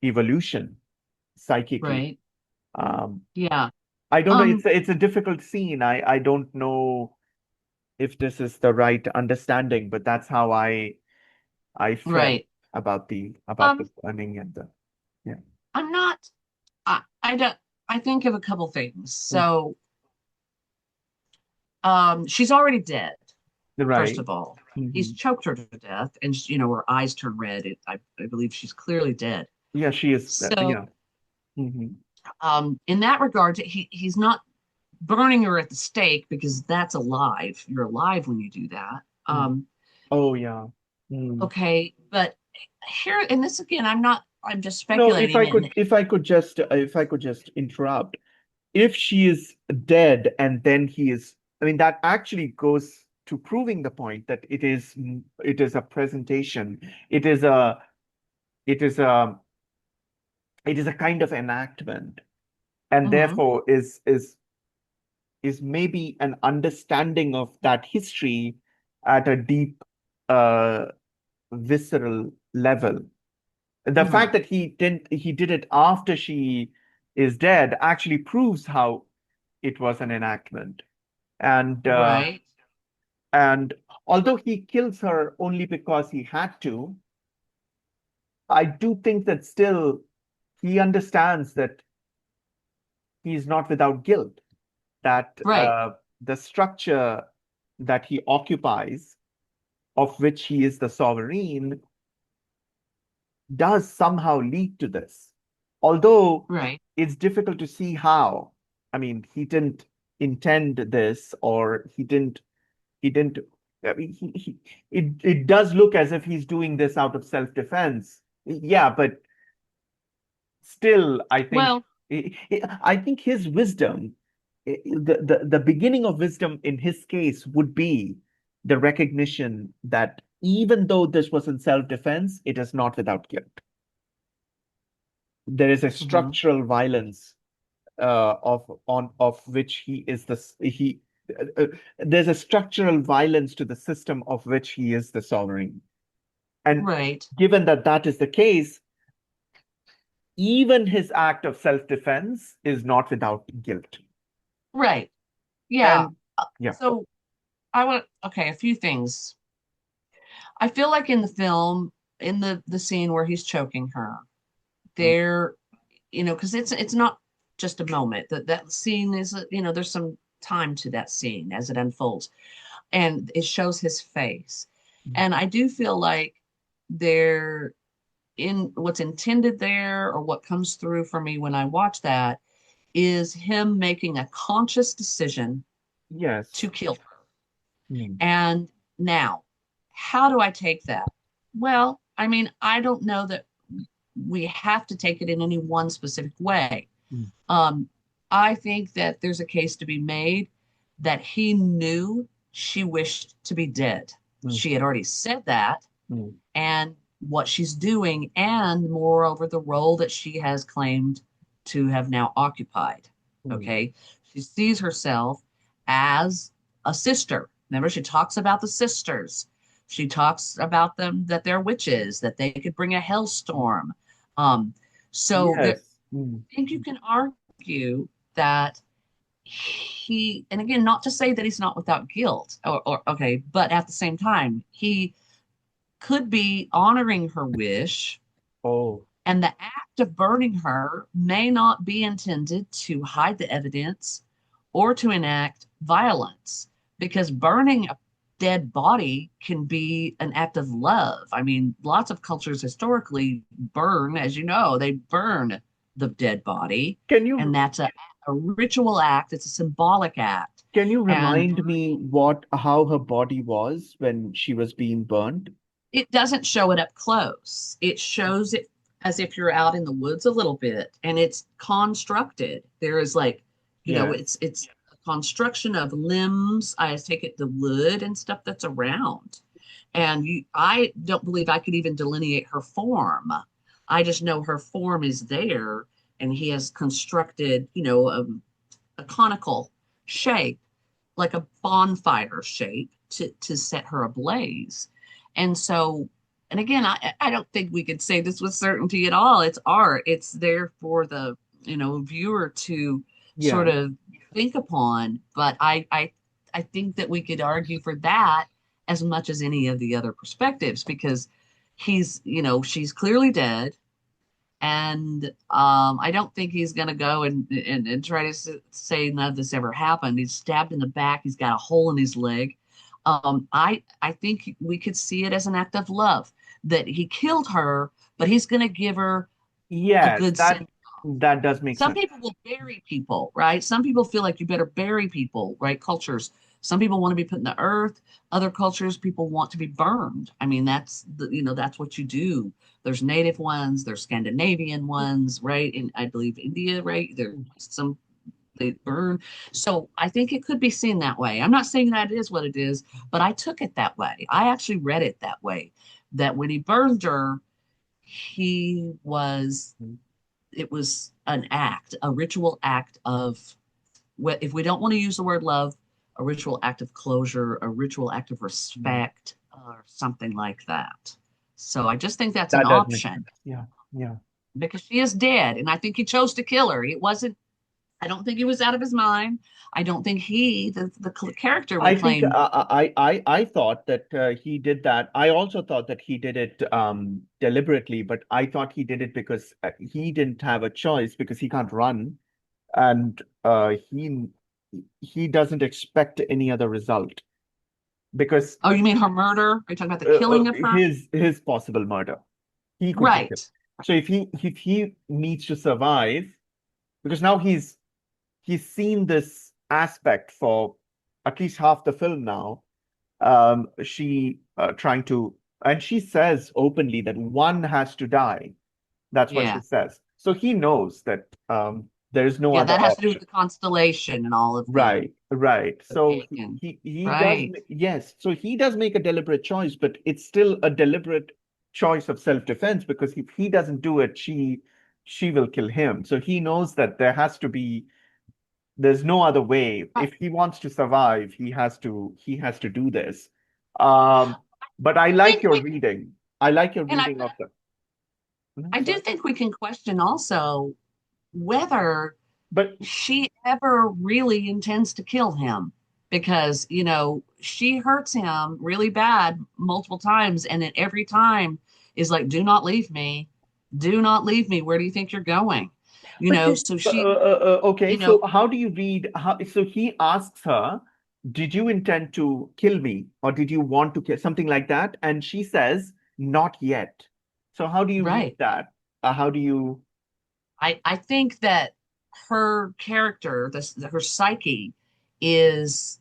evolution psychically. Right. Um, Yeah. I don't know. Um, It's a difficult scene. I don't know if this is the right understanding, but that's how I felt right. about the Um, burning and the yeah. I'm not, I don't, I think of a couple things. Mm. So, she's already dead, first Right. of all. He's Hmm. choked her to death, and her eyes turn red. I believe she's clearly dead. Yeah, she is. So, Yeah. Hmm. in that regard, he's not burning her at the stake because that's alive. You're alive when you do that. Oh yeah. Mm. Okay, but here, and this again, I'm just No, speculating, and if I could just interrupt. If she is dead and then he is, I mean, that actually goes to proving the point that it is a presentation. It is a it is a it is a kind of enactment, and mhm, therefore is maybe an understanding of that history at a deep uh visceral level. The fact mhm, that he did it after she is dead actually proves how it was an enactment. And right, and although he kills her only because he had to, I do think that still he understands that he is not without guilt, that right, the structure that he occupies, of which he is the sovereign, does somehow lead to this. Although right, it's difficult to see how. I mean, he didn't intend this, or he didn't. I mean, it does look as if he's doing this out of self-defense. Yeah, but still, well, I think his wisdom, the beginning of wisdom in his case would be the recognition that even though this was in self-defense, it is not without guilt. There is a mhm, structural violence of which he is he uh, uh, there's a structural violence to the system of which he is the sovereign. And right, given that that is the case, even his act of self-defense is not without guilt. right. Yeah. And yeah, So I want, okay, a few things. I feel like in the film, in the scene where he's choking her, mm, there, because it's not just a moment. That scene is, there's some time to that scene as it unfolds, and it shows his face. mm, And I do feel like there, in what's intended there, or what comes through for me when I watch that, is him making a conscious decision yes, to kill her. mm, And now, how do I take that? Well, I mean, I don't know that we have to take it in any one specific way. mm, Um, I think that there's a case to be made that he knew she wished to be dead. mm, She had already said that, mm, and what she's doing, and moreover, the role that she has claimed to have now occupied. mm, Okay. She sees herself as a sister. Remember, she talks about the sisters. She talks about them, that they're witches, that they could bring a hellstorm. Um, so there, yes, mm, I think you can argue that and again, not to say that he's not without guilt, or okay, but at the same time, he could be honoring her wish, oh, and the act of burning her may not be intended to hide the evidence or to enact violence, because burning a dead body can be an act of love. I mean, lots of cultures historically burn, as you know, they burn the dead body, can and you that's a ritual act, it's a symbolic act. can you And remind me how her body was when she was being burned? it doesn't show it up close. It shows it as if you're out in the woods a little bit, and it's constructed. There is like, Yes. it's a construction of limbs. I take it the wood and stuff that's around. And I don't believe I could even delineate her form. I just know her form is there, and he has constructed, a conical shape, like a bonfire shape, to set her ablaze. And so, and again, I don't think we could say this with certainty at all. It's art. It's there for the, viewer to sort Yeah. of think upon. But I think that we could argue for that as much as any of the other perspectives, because she's clearly dead. And I don't think he's going to go and try to say none of this ever happened. He's stabbed in the back. He's got a hole in his leg. I think we could see it as an act of love, that he killed her, but he's going to give her a Yes, good send. that does make Some sense. people will bury people, right? Some people feel like you better bury people, right? Cultures. Some people want to be put in the earth. Other cultures, people want to be burned. I mean, that's what you do. There's native ones, there's Scandinavian ones, right? In, I believe, India, right? There's some, they burn. So I think it could be seen that way. I'm not saying that is what it is, but I took it that way. I actually read it that way, that when he burned her, he was it was an act, a ritual act of, if we don't want to use the word love, a ritual act of closure, a ritual act of Mm, respect, or something like that. So I just think that's an that does make option, sense. Yeah, yeah. because she is dead. And I think he chose to kill her. It wasn't, I don't think he was out of his mind. I don't think the character I would think claim. I thought that he did that. I also thought that he did it deliberately, but I thought he did it because he didn't have a choice because he can't run, and he doesn't expect any other result because Oh, you mean her murder? Are you talking about the killing of her? his possible murder. He could be killed. Right. So if he needs to survive, because now he's seen this aspect for at least half the film now. She trying to, and she says openly that one has to die. That's what she Yeah. says. So he knows that there is no Yeah, other that has to do with option. the constellation and all of Right, right. the So pagan. he does, Right. yes. So he does make a deliberate choice, but it's still a deliberate choice of self-defense because if he doesn't do it, she will kill him. So he knows that there's no other way. I If he wants to survive, he has to do this. Um, but I I like think your we, reading. I like your and reading of the. I do Sorry. think we can question also whether, But she ever really intends to kill him because, she hurts him really bad multiple times. And then every time is like, do not leave me. Do not leave me. Where do you think you're going? But see, So she, okay, you so know, how do you read how so he asks her, did you intend to kill me or did you want to kill something like that? And she says, not yet. So how do you read right. that? How do you I think that her character, her psyche is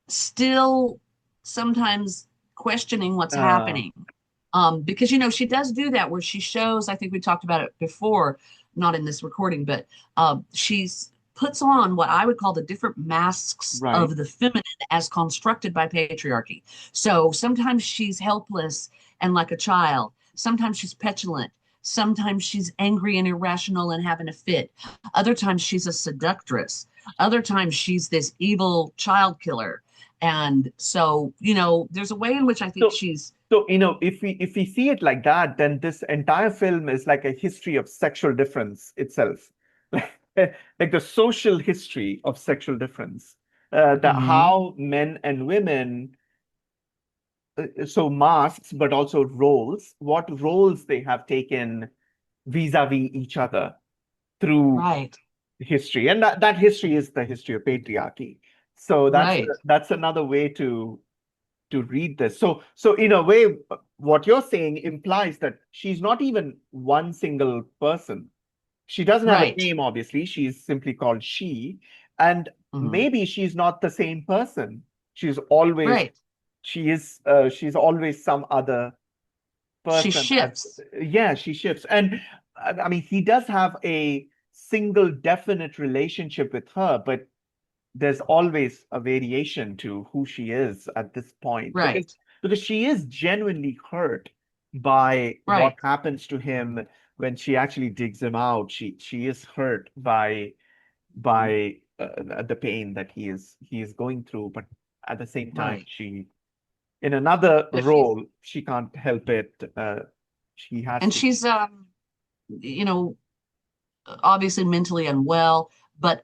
still sometimes questioning what's uh happening. Because she does do that where she shows, I think we talked about it before, not in this recording, but she's puts on what I would call the different masks right. of the feminine as constructed by patriarchy. So sometimes she's helpless and like a child. Sometimes she's petulant. Sometimes she's angry and irrational and having a fit. Other times she's a seductress. Other times she's this evil child killer. And so, there's a way in which I think So she's if we see it like that, then this entire film is like a history of sexual difference itself. Like the social history of sexual difference. The mhm, how men and women so masks, but also roles, what roles they have taken vis-a-vis each other through right, history. And that history is the history of patriarchy. So right, that's another way to read this. So in a way, what you're saying implies that she's not even one single person. She doesn't have a right, name, obviously. She's simply called she. And mhm, maybe she's not the same person. She's always right. she's always some other She person as shifts. yeah, she shifts. And I mean, he does have a single definite relationship with her, but there's always a variation to who she is at this point Right, because she is genuinely hurt by what right, happens to him when she actually digs him out. She is hurt by the pain that he is going through, but at the same time, right. she in another But she's role she can't help it. She has and to. she's you know, obviously mentally unwell, but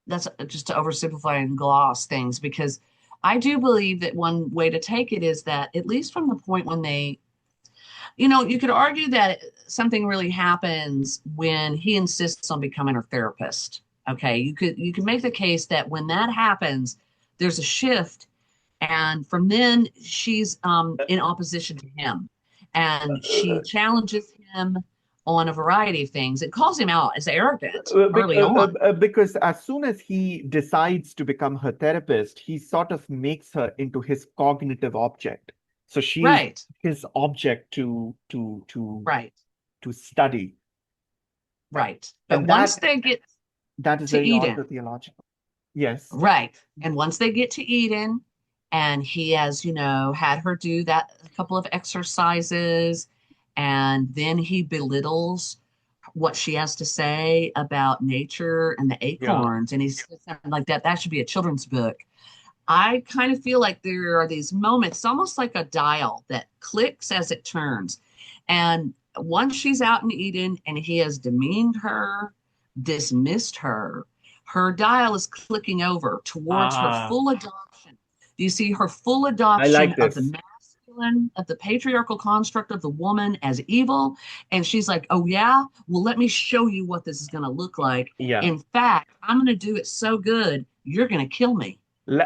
that's just to oversimplify and gloss things because I do believe that one way to take it is that at least from the point when you could argue that something really happens when he insists on becoming her therapist. Okay, you could make the case that when that happens, there's a shift, and from then she's in opposition to him, and she challenges him on a variety of things and calls him out as arrogant early on. Because as soon as he decides to become her therapist, he sort of makes her into his cognitive object. So she's Right, his object to right, study. right. But And once they get that is to very Eden, ontological. Yes. right. And once they get to Eden, and he has, had her do that a couple of exercises, and then he belittles what she has to say about nature and the Yeah. acorns, and he's something like that. That should be a children's book. I kind of feel like there are these moments, almost like a dial that clicks as it turns. And once she's out in Eden and he has demeaned her, dismissed her, her dial is clicking over towards her Ah, full adoption. Do you see her full I adoption like of the this. masculine, of the patriarchal construct of the woman as evil? And she's like, oh, yeah, well, let me show you what this is going to look like. Yeah. In fact, I'm going to do it so good, you're going to kill me.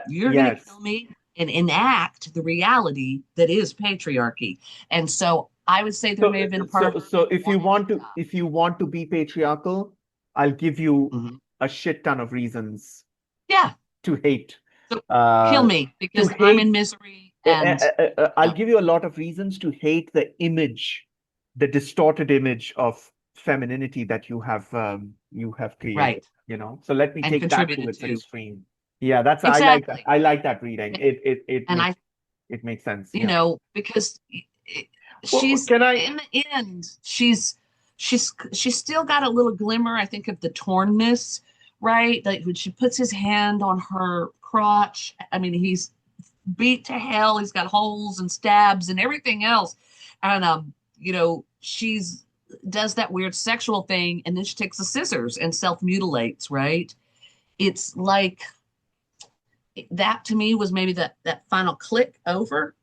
You're going to kill Yes. me and enact the reality that is patriarchy. And so I would say there So, may have been a part of so, her so that wanted to die. if you want to be patriarchal, I'll give you Mhm. a shit ton of reasons Yeah. to hate. So kill Uh, me to because I'm in hate, misery. And I'll yeah, give you a lot of reasons to hate the image, the distorted image of femininity that you have created. right. So let me And take that to contributed its to. extreme. Yeah, that's I like that. Exactly. I like that reading. It And makes I, it makes sense. Yeah. because Well, she's can I? in the end, she's still got a little glimmer, I think, of the tornness, right? Like when she puts his hand on her crotch. I mean, he's beat to hell. He's got holes and stabs and everything else. And she's does that weird sexual thing, and then she takes the scissors and self-mutilates, right? It's like that to me was maybe that final click over.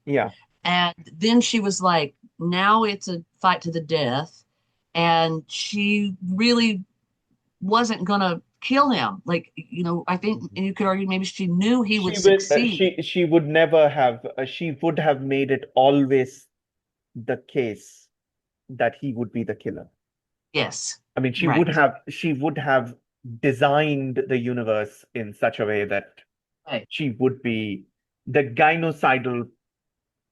Yeah. And then she was like, now it's a fight to the death. And she really wasn't gonna kill him. Like, I think Mhm. you could argue maybe she knew he would She would succeed. she would never have she would have made it always the case that he would be the killer. Yes. I mean, Right. she would have designed the universe in such a way that Right. she would be the gynocidal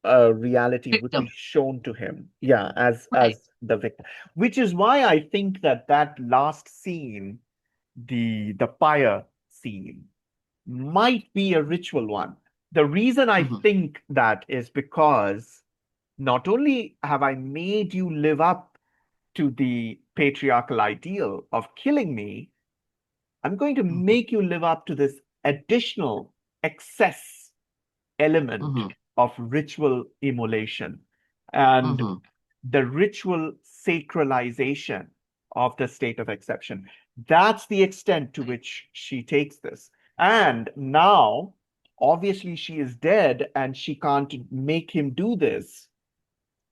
reality would be Victim. shown to him, yeah, Right. as the victim. Which is why I think that that last scene, the pyre scene, might be a ritual one. The reason I Hmm. think that is because not only have I made you live up to the patriarchal ideal of killing me, I'm going to Hmm. make you live up to this additional excess element Hmm. of ritual immolation and Hmm. the ritual sacralization of the state of exception. That's the extent to Right. which she takes this. And now, obviously, she is dead and she can't make him do this.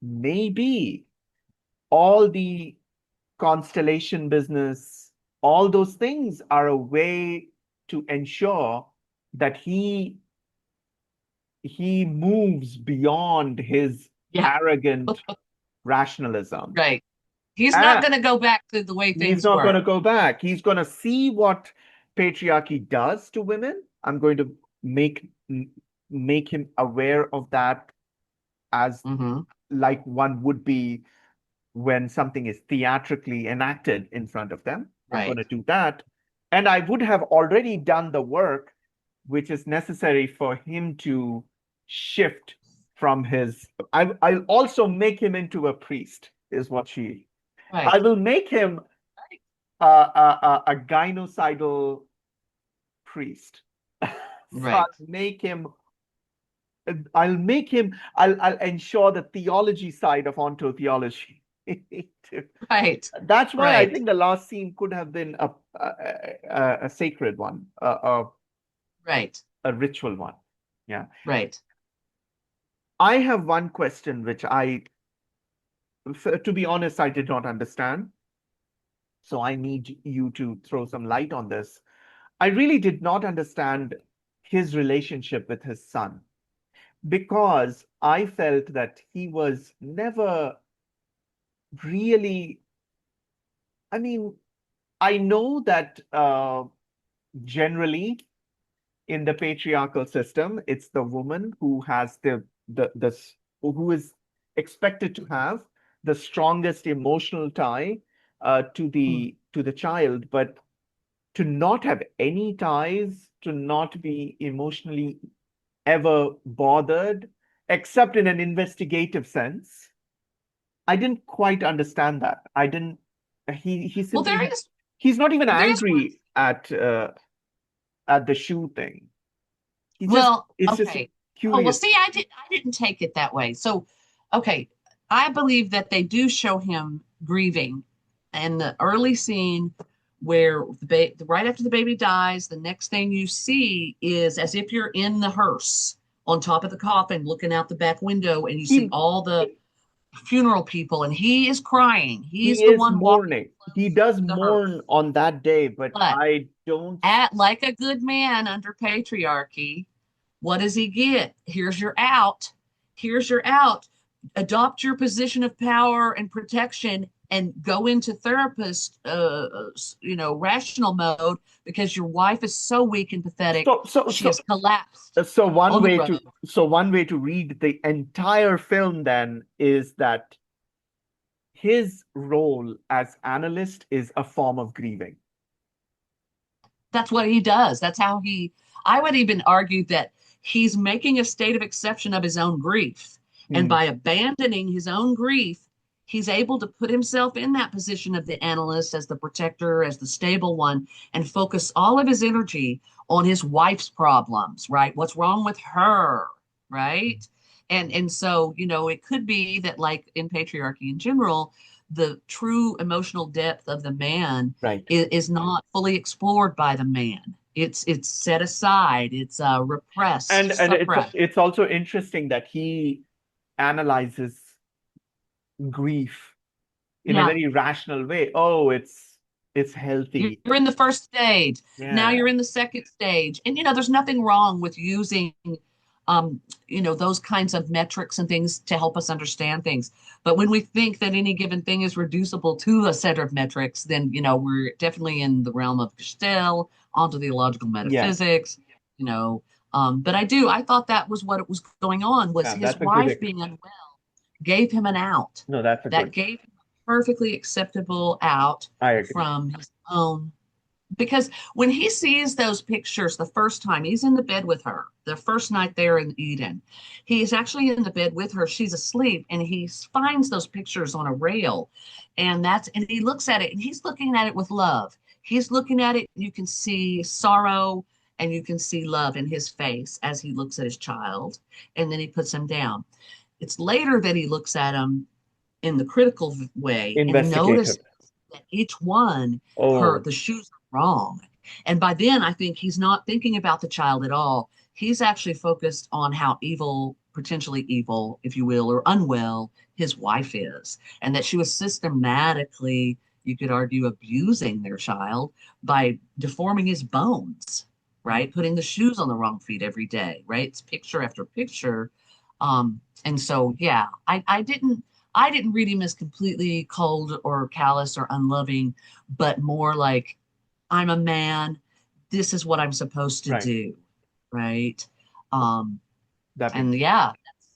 Maybe all the constellation business, all those things are a way to ensure that he moves beyond his Yeah. arrogant rationalism. Right. He's not And going to go back to the way he's things not going to were. go back. He's going to see what patriarchy does to women. I'm going to make make him aware of that as Hmm. like one would be when something is theatrically enacted in front of them. I'm going Right. to do that. And I would have already done the work which is necessary for him to shift from his. I'll also make him into a priest, is what she. I Right. will make him a gynocidal priest. So Right. I'll ensure the theology side of ontotheology. Right. That's why I Right. think the last scene could have been a sacred one, Right. a ritual one. Yeah. Right. I have one question which to be honest, I did not understand. So I need you to throw some light on this. I really did not understand his relationship with his son because I felt that he was never really, I mean, I know that generally in the patriarchal system, it's the woman who has who is expected to have the strongest emotional tie Mm. to the child, but to not have any ties, to not be emotionally ever bothered, except in an investigative sense. I didn't quite understand that. I didn't. He Well, simply he's not even there is angry at the shoe thing. He just Well, it's just okay. Oh, well, curious. see, I didn't take it that way. So, okay, I believe that they do show him grieving in the early scene where right after the baby dies, the next thing you see is as if you're in the hearse on top of the coffin looking out the back window and you see He all the funeral people and he is crying. He's he the is one walking mourning. He close does to the mourn hearse. on that day, but But I don't. at like a good man under patriarchy, what does he get? Here's your out. Here's your out. Adopt your position of power and protection and go into therapist, rational mode because your wife is so weak and pathetic. So so She so has collapsed so one on the way road. to so one way to read the entire film then is that his role as analyst is a form of grieving. That's what he does. I would even argue that he's making a state of exception of his own grief. And Hmm. by abandoning his own grief, he's able to put himself in that position of the analyst as the protector, as the stable one, and focus all of his energy on his wife's problems, right? What's wrong with her, right? And so, it could be that, like in patriarchy in general, the true emotional depth of the man Right. is not fully explored by the man. It's set aside, it's repressed, And suppressed. it's also interesting that he analyzes grief in a Yeah. very rational way. Oh, it's healthy. You're in the first stage. Now Yeah. you're in the second stage. And there's nothing wrong with using um, those kinds of metrics and things to help us understand things. But when we think that any given thing is reducible to a set of metrics, then we're definitely in the realm of Gestalt, ontological Yes. metaphysics, you know. But I thought that was what it was going on, was Yeah, his that's a good wife being unwell gave him an out. no, that's a That good. gave him a perfectly acceptable out I agree. from his own. Because when he sees those pictures the first time, he's in the bed with her, the first night there in Eden. He's actually in the bed with her. She's asleep, and he finds those pictures on a rail. And he looks at it, and he's looking at it with love. He's looking at it, and you can see sorrow and you can see love in his face as he looks at his child, and then he puts him down. It's later that he looks at him in the critical way and Investigative. notices that each one, Oh, the shoes are wrong. And by then, I think he's not thinking about the child at all. He's actually focused on how evil, potentially evil, if you will, or unwell his wife is, and that she was systematically, you could argue, abusing their child by deforming his bones, right? Putting the shoes on the wrong feet every day, right? It's picture after picture. And so, yeah, I didn't read him as completely cold or callous or unloving, but more like, I'm a man. This is what I'm supposed to right. do. Right. Um, That and makes yeah,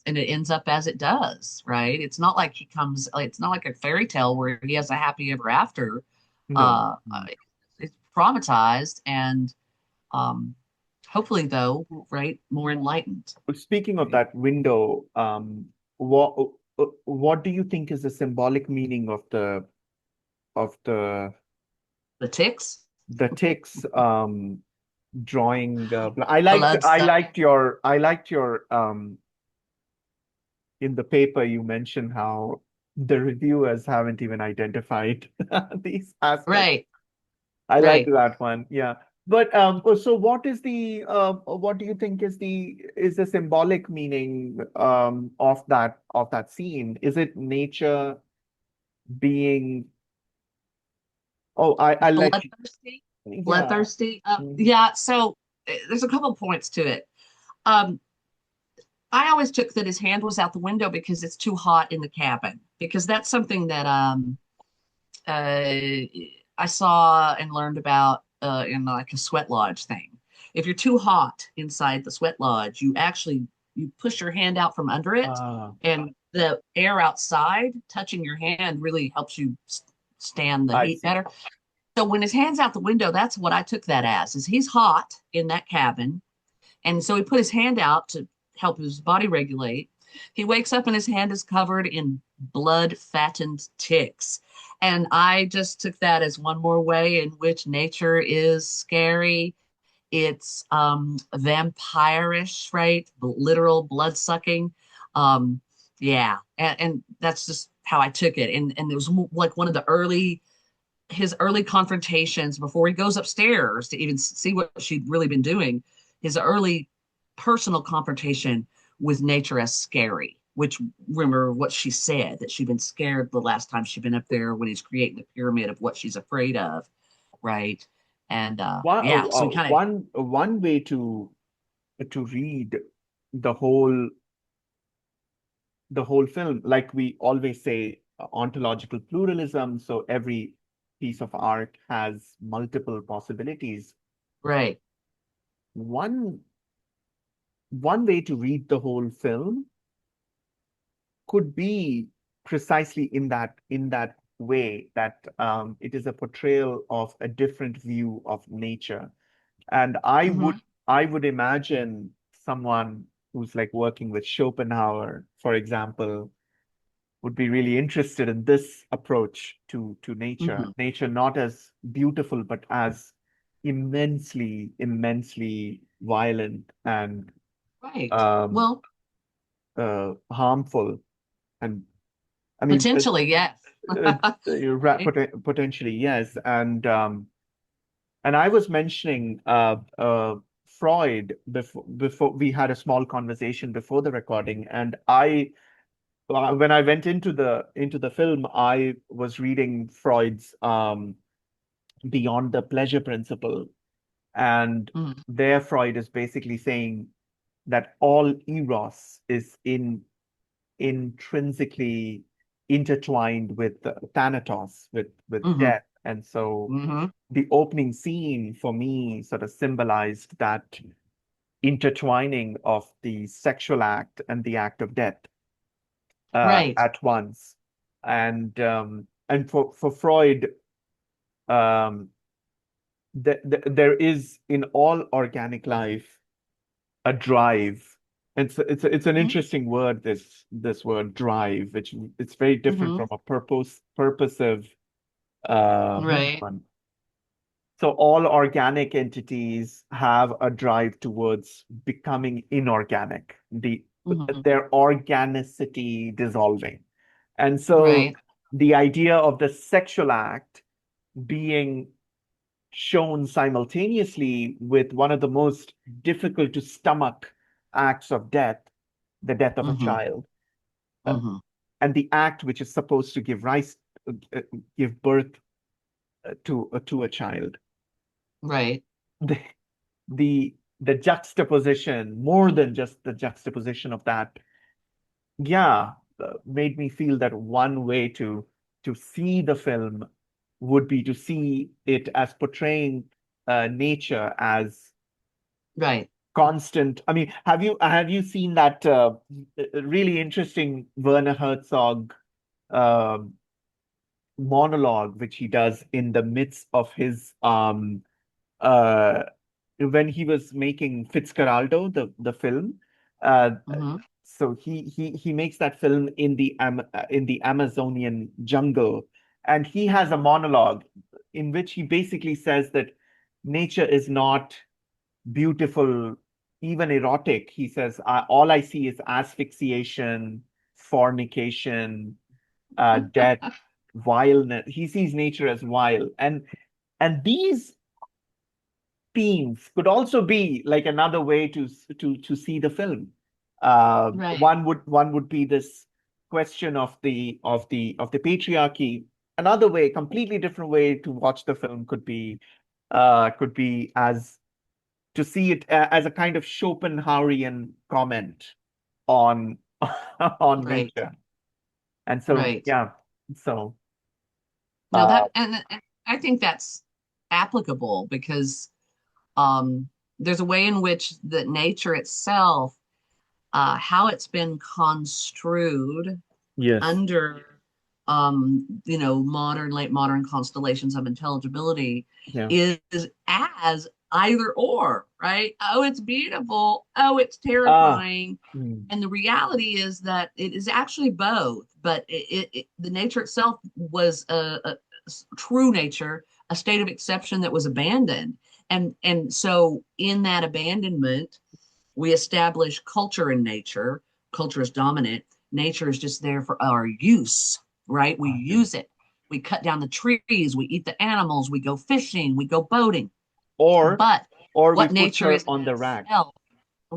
and it ends up as it does. Right. It's not like a fairy tale where he has a happy ever after. no. Uh, it's traumatized and um, hopefully, though, right, more enlightened. Speaking of Right. that window, what do you think is the symbolic meaning of the The ticks, the ticks drawing blood sucking. I liked your in the paper you mentioned how the reviewers haven't even identified these aspects. Right. I like Right. that one. Yeah. But so what do you think is the symbolic meaning of that scene? Is it nature being I let you Bloodthirsty. yeah. Bloodthirsty. Mhm. Yeah. So there's a couple points to it. Um, I always took that his hand was out the window because it's too hot in the cabin. Because that's something that uh, I saw and learned about in like a sweat lodge thing. If you're too hot inside the sweat lodge, you push your hand out from under it, Ah, and the air outside touching your hand really helps you stand the I heat see. better. So when his hand's out the window, that's what I took that as, is he's hot in that cabin. And so he put his hand out to help his body regulate. He wakes up and his hand is covered in blood fattened ticks. And I just took that as one more way in which nature is scary. It's vampirish, right? Literal blood sucking. Um, yeah. And that's just how I took it. And it was like one of the his early confrontations before he goes upstairs to even see what she'd really been doing, his early personal confrontation with nature as scary, which, remember what she said, that she'd been scared the last time she'd been up there when he's creating the pyramid of what she's afraid of, right? And yeah, so he kind of, One way to read the whole the whole film, like we always say, ontological pluralism. So every piece of art has multiple possibilities. right. One one way to read the whole film could be precisely in that way that it is a portrayal of a different view of nature. And Mm-hmm. I would imagine someone who's like working with Schopenhauer, for example, would be really interested in this approach to nature. Mm-hmm. Nature not as beautiful, but as immensely, immensely violent and Right. um, Well, harmful. And I mean, Potentially, yes. Right? potentially, yes. And I was mentioning Freud before we had a small conversation before the recording, and when I went into the film, I was reading Freud's Beyond the Pleasure Principle, and Mhm. there Freud is basically saying that all eros is intrinsically intertwined with Thanatos, with Hmm. death. And so Hmm. the opening scene for me sort of symbolized that intertwining of the sexual act and the act of death Right. at once. And for Freud, um, there is in all organic life a drive. It's an Hmm. interesting word, this word drive, which it's very different Hmm. from a purposive Right. one. So all organic entities have a drive towards becoming inorganic, Hmm. their organicity dissolving. And so Right. the idea of the sexual act being shown simultaneously with one of the most difficult to stomach acts of death, the death of a Hmm. child, uh, Hmm. and the act which is supposed to uh, give birth to a child. Right. The, the juxtaposition, more than just the juxtaposition of that, yeah, made me feel that one way to see the film would be to see it as portraying nature as Right. constant. I mean, have you seen that really interesting Werner Herzog um monologue, which he does in the midst of his uh when he was making Fitzcarraldo, the film. Uh, Hmm. so he makes that film in the Amazonian jungle, and he has a monologue in which he basically says that nature is not beautiful, even erotic. He says, all I see is asphyxiation, fornication, death, vileness. He sees nature as vile, and these themes could also be like another way to see the film. Right. One would be this question of the patriarchy. Another way, completely different way to watch the film could be as to see it as a kind of Schopenhauerian comment on on Right. nature. And so Right. yeah, so Now uh and I think that's applicable because um, there's a way in which the nature itself, how it's been construed yes, under late modern constellations of intelligibility yeah. is as either or, right? Oh, it's beautiful. Oh, it's Ah, terrifying. mm, And the reality is that it is actually both, but the nature itself was a true nature, a state of exception that was abandoned. And so in that abandonment, we establish culture in nature. Culture is dominant. Nature is just there for our use, right? We okay. use it. We cut down the trees, we eat the animals, we go fishing, we go boating. Or But or we what put nature her is in on the rack. itself,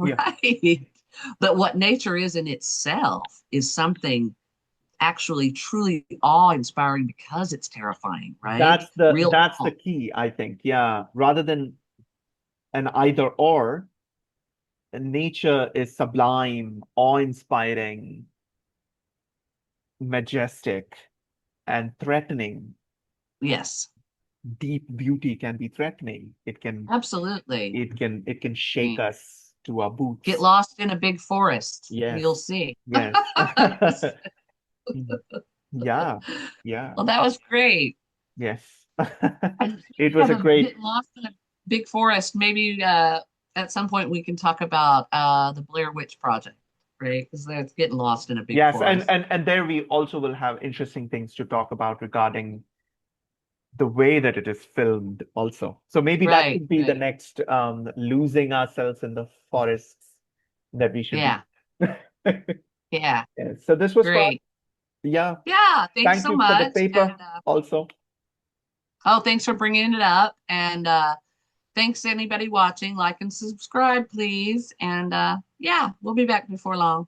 Yeah. right? But what nature is in itself is something actually truly awe-inspiring because it's terrifying, right? Real That's the awe. key, I think. Yeah. Rather than an either or, nature is sublime, awe-inspiring, majestic, and threatening. Yes, Deep beauty can be threatening. absolutely. It can I shake mean, us to our get boots. lost in a big forest. You'll Yes. see. Yes. Yeah. Yeah. Well, that was great. Yes. And It speaking was of a great. getting lost in a big forest, maybe at some point we can talk about the Blair Witch Project, right? Because that's getting lost in a big Yes, forest. and there we also will have interesting things to talk about regarding the way that it is filmed also. So maybe that Right, could be the right. next losing ourselves in the forests that we should Yeah. do. Yeah, Yeah, so this was fun. great. Yeah. Yeah, thanks Thank so you for the much. paper And also. oh, thanks for bringing it up. And thanks to anybody watching. Like and subscribe, please. And yeah, we'll be back before long.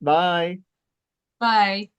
Bye. Bye.